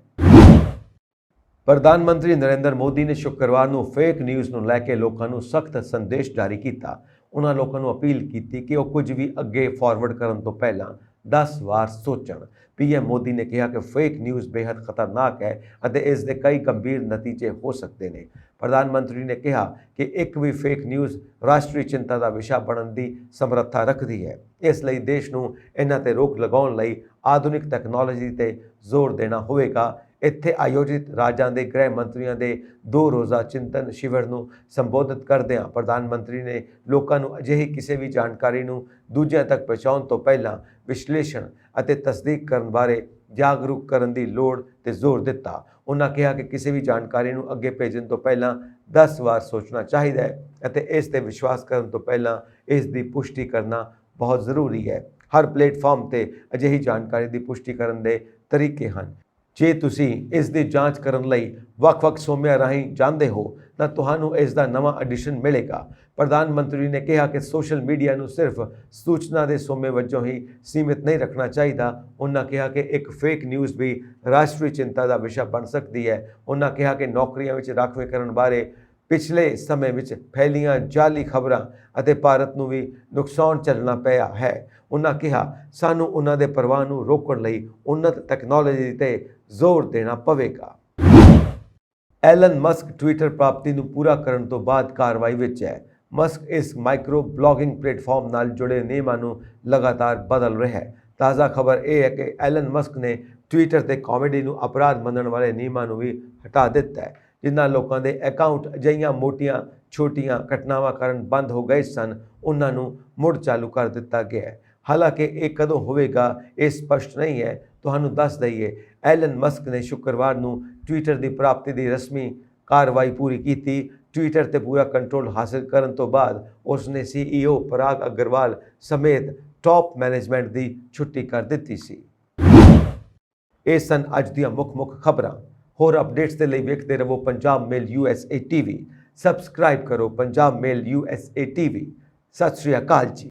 Speaker 1: ਪ੍ਰਧਾਨ ਮੰਤਰੀ ਨਰਿੰਦਰ ਮੋਦੀ ਨੇ ਸ਼ੁੱਕਰਵਾਰ ਨੂੰ ਫੇਕ ਨਿਊਜ਼ ਨੂੰ ਲੈ ਕੇ ਲੋਕਾਂ ਨੂੰ ਸਖਤ ਸੰਦੇਸ਼ ਜਾਰੀ ਕੀਤਾ। ਉਹਨਾਂ ਲੋਕਾਂ ਨੂੰ ਅਪੀਲ ਕੀਤੀ ਕਿ ਉਹ ਕੁਝ ਵੀ ਅੱਗੇ ਫਾਰਵਰਡ ਕਰਨ ਤੋਂ ਪਹਿਲਾਂ 10 ਵਾਰ ਸੋਚਣ। ਪੀਐਮ ਮੋਦੀ ਨੇ ਕਿਹਾ ਕਿ ਫੇਕ ਨਿਊਜ਼ ਬੇहद ਖਤਰਨਾਕ ਹੈ ਅਤੇ ਇਸ ਦੇ ਕਈ ਗੰਭੀਰ ਨਤੀਜੇ ਹੋ ਸਕਦੇ ਨੇ। ਪ੍ਰਧਾਨ ਮੰਤਰੀ ਨੇ ਕਿਹਾ ਕਿ ਇੱਕ ਵੀ ਫੇਕ ਨਿਊਜ਼ ਰਾਸ਼ਟਰੀ ਚਿੰਤਾ ਦਾ ਵਿਸ਼ਾ ਬਣਨ ਦੀ ਸਮਰੱਥਾ ਰੱਖਦੀ ਹੈ। ਇਸ ਲਈ ਦੇਸ਼ ਨੂੰ ਇਹਨਾਂ ਤੇ ਰੋਕ ਲਗਾਉਣ ਲਈ ਆਧੁਨਿਕ ਟੈਕਨੋਲੋਜੀ ਤੇ ਜ਼ੋਰ ਦੇਣਾ ਹੋਵੇਗਾ। ਇੱਥੇ ਆਯੋਜਿਤ ਰਾਜਾਂ ਦੇ ਗ੍ਰਹਿ ਮੰਤਰੀਆਂ ਦੇ 2 ਰੋਜ਼ਾ ਚਿੰਤਨ ਸ਼ਿਵਰ ਨੂੰ ਸੰਬੋਧਿਤ ਕਰਦਿਆਂ ਪ੍ਰਧਾਨ ਮੰਤਰੀ ਨੇ ਲੋਕਾਂ ਨੂੰ ਅਜਿਹੀ ਕਿਸੇ ਵੀ ਜਾਣਕਾਰੀ ਨੂੰ ਦੂਜਿਆਂ ਤੱਕ ਪਹੁੰਚਾਉਣ ਤੋਂ ਪਹਿਲਾਂ ਵਿਸ਼ਲੇਸ਼ਣ ਅਤੇ ਤਸਦੀਕ ਕਰਨ ਬਾਰੇ ਜਾਗਰੂਕ ਕਰਨ ਦੀ ਲੋੜ ਤੇ ਜ਼ੋਰ ਦਿੱਤਾ। ਉਹਨਾਂ ਕਿਹਾ ਕਿ ਕਿਸੇ ਵੀ ਜਾਣਕਾਰੀ ਨੂੰ ਅੱਗੇ ਭੇਜਣ ਤੋਂ ਪਹਿਲਾਂ 10 ਵਾਰ ਸੋਚਣਾ ਚਾਹੀਦਾ ਹੈ ਅਤੇ ਇਸ ਤੇ ਵਿਸ਼ਵਾਸ ਕਰਨ ਤੋਂ ਪਹਿਲਾਂ ਇਸ ਦੀ ਪੁਸ਼ਟੀ ਕਰਨਾ ਬਹੁਤ ਜ਼ਰੂਰੀ ਹੈ। ਹਰ ਪਲੇਟਫਾਰਮ ਤੇ ਅਜਿਹੀ ਜਾਣਕਾਰੀ ਦੀ ਪੁਸ਼ਟੀ ਕਰਨ ਦੇ ਤਰੀਕੇ ਹਨ। ਜੇ ਤੁਸੀਂ ਇਸ ਦੀ ਜਾਂਚ ਕਰਨ ਲਈ ਵੱਖ-ਵੱਖ ਸੋਮਿਆਂ ਰਾਹੀਂ ਜਾਂਦੇ ਹੋ ਤਾਂ ਤੁਹਾਨੂੰ ਇਸ ਦਾ ਨਵਾਂ ਐਡੀਸ਼ਨ ਮਿਲੇਗਾ। ਪ੍ਰਧਾਨ ਮੰਤਰੀ ਨੇ ਕਿਹਾ ਕਿ ਸੋਸ਼ਲ ਮੀਡੀਆ ਨੂੰ ਸਿਰਫ ਸੂਚਨਾ ਦੇ ਸੋਮੇ ਵਜੋਂ ਹੀ ਸੀਮਿਤ ਨਹੀਂ ਰੱਖਣਾ ਚਾਹੀਦਾ। ਉਹਨਾਂ ਕਿਹਾ ਕਿ ਇੱਕ ਫੇਕ ਨਿਊਜ਼ ਵੀ ਰਾਸ਼ਟਰੀ ਚਿੰਤਾ ਦਾ ਵਿਸ਼ਾ ਬਣ ਸਕਦੀ ਹੈ। ਉਹਨਾਂ ਕਿਹਾ ਕਿ ਨੌਕਰੀਆਂ ਵਿੱਚ ਰਾਖਵੇਂਕਰਨ ਬਾਰੇ ਪਿਛਲੇ ਸਮੇਂ ਵਿੱਚ ਫੈਲੀਆਂ ਜਾਲੀ ਖਬਰਾਂ ਅਤੇ ਭਾਰਤ ਨੂੰ ਵੀ ਨੁਕਸਾਨ ਝੱਲਣਾ ਪਿਆ ਹੈ। ਉਹਨਾਂ ਕਿਹਾ ਸਾਨੂੰ ਉਹਨਾਂ ਦੇ ਪ੍ਰਵਾਹ ਨੂੰ ਰੋਕਣ ਲਈ ਉન્નਤ ਟੈਕਨੋਲੋਜੀ ਤੇ ਜ਼ੋਰ ਦੇਣਾ ਪਵੇਗਾ। ਐਲਨ ਮਸਕ ਟਵਿੱਟਰ ਪ੍ਰਾਪਤੀ ਨੂੰ ਪੂਰਾ ਕਰਨ ਤੋਂ ਬਾਅਦ ਕਾਰਵਾਈ ਵਿੱਚ ਹੈ। ਮਸਕ ਇਸ ਮਾਈਕਰੋ ਬਲੌਗਿੰਗ ਪਲੇਟਫਾਰਮ ਨਾਲ ਜੁੜੇ ਨਿਯਮਾਂ ਨੂੰ ਲਗਾਤਾਰ ਬਦਲ ਰਿਹਾ ਹੈ। ਤਾਜ਼ਾ ਖਬਰ ਇਹ ਹੈ ਕਿ ਐਲਨ ਮਸਕ ਨੇ ਟਵਿੱਟਰ ਤੇ ਕਾਮੇਡੀ ਨੂੰ ਅਪਰਾਧ ਮੰਨਣ ਵਾਲੇ ਨਿਯਮਾਂ ਨੂੰ ਵੀ ਹਟਾ ਦਿੱਤਾ ਹੈ। ਜਿਨ੍ਹਾਂ ਲੋਕਾਂ ਦੇ ਅਕਾਊਂਟ ਅਜਿਹੀਆਂ ਮੋਟੀਆਂ-ਛੋਟੀਆਂ ਘਟਨਾਵਾਂ ਕਾਰਨ ਬੰਦ ਹੋ ਗਏ ਸਨ, ਉਹਨਾਂ ਨੂੰ ਮੁੜ ਚਾਲੂ ਕਰ ਦਿੱਤਾ ਗਿਆ ਹੈ। ਹਾਲਾਂਕਿ ਇਹ ਕਦੋਂ ਹੋਵੇਗਾ ਇਹ ਸਪਸ਼ਟ ਨਹੀਂ ਹੈ। ਤੁਹਾਨੂੰ ਦੱਸ ਦਈਏ, ਐਲਨ ਮਸਕ ਨੇ ਸ਼ੁੱਕਰਵਾਰ ਨੂੰ ਟਵਿੱਟਰ ਦੀ ਪ੍ਰਾਪਤੀ ਦੀ ਰਸਮੀ ਕਾਰਵਾਈ ਪੂਰੀ ਕੀਤੀ। ਟਵਿੱਟਰ ਤੇ ਪੂਰਾ ਕੰਟਰੋਲ ਹਾਸਲ ਕਰਨ ਤੋਂ ਬਾਅਦ ਉਸ ਨੇ CEO ਪਰਾਗ ਅਗਰਵਾਲ ਸਮੇਤ ਟਾਪ ਮੈਨੇਜਮੈਂਟ ਦੀ ਛੁੱਟੀ ਕਰ ਦਿੱਤੀ ਸੀ। ਇਹ ਸਨ ਅੱਜ ਦੀਆਂ ਮੁੱਖ ਖਬਰਾਂ। ਹੋਰ ਅਪਡੇਟਸ ਦੇ ਲਈ ਵੇਖਦੇ ਰਹੋ ਪੰਜਾਬ ਮੇਲ USA TV। ਸਬਸਕ੍ਰਾਈਬ ਕਰੋ ਪੰਜਾਬ ਮੇਲ USA TV। ਸਤਿ ਸ਼੍ਰੀ ਅਕਾਲ ਜੀ।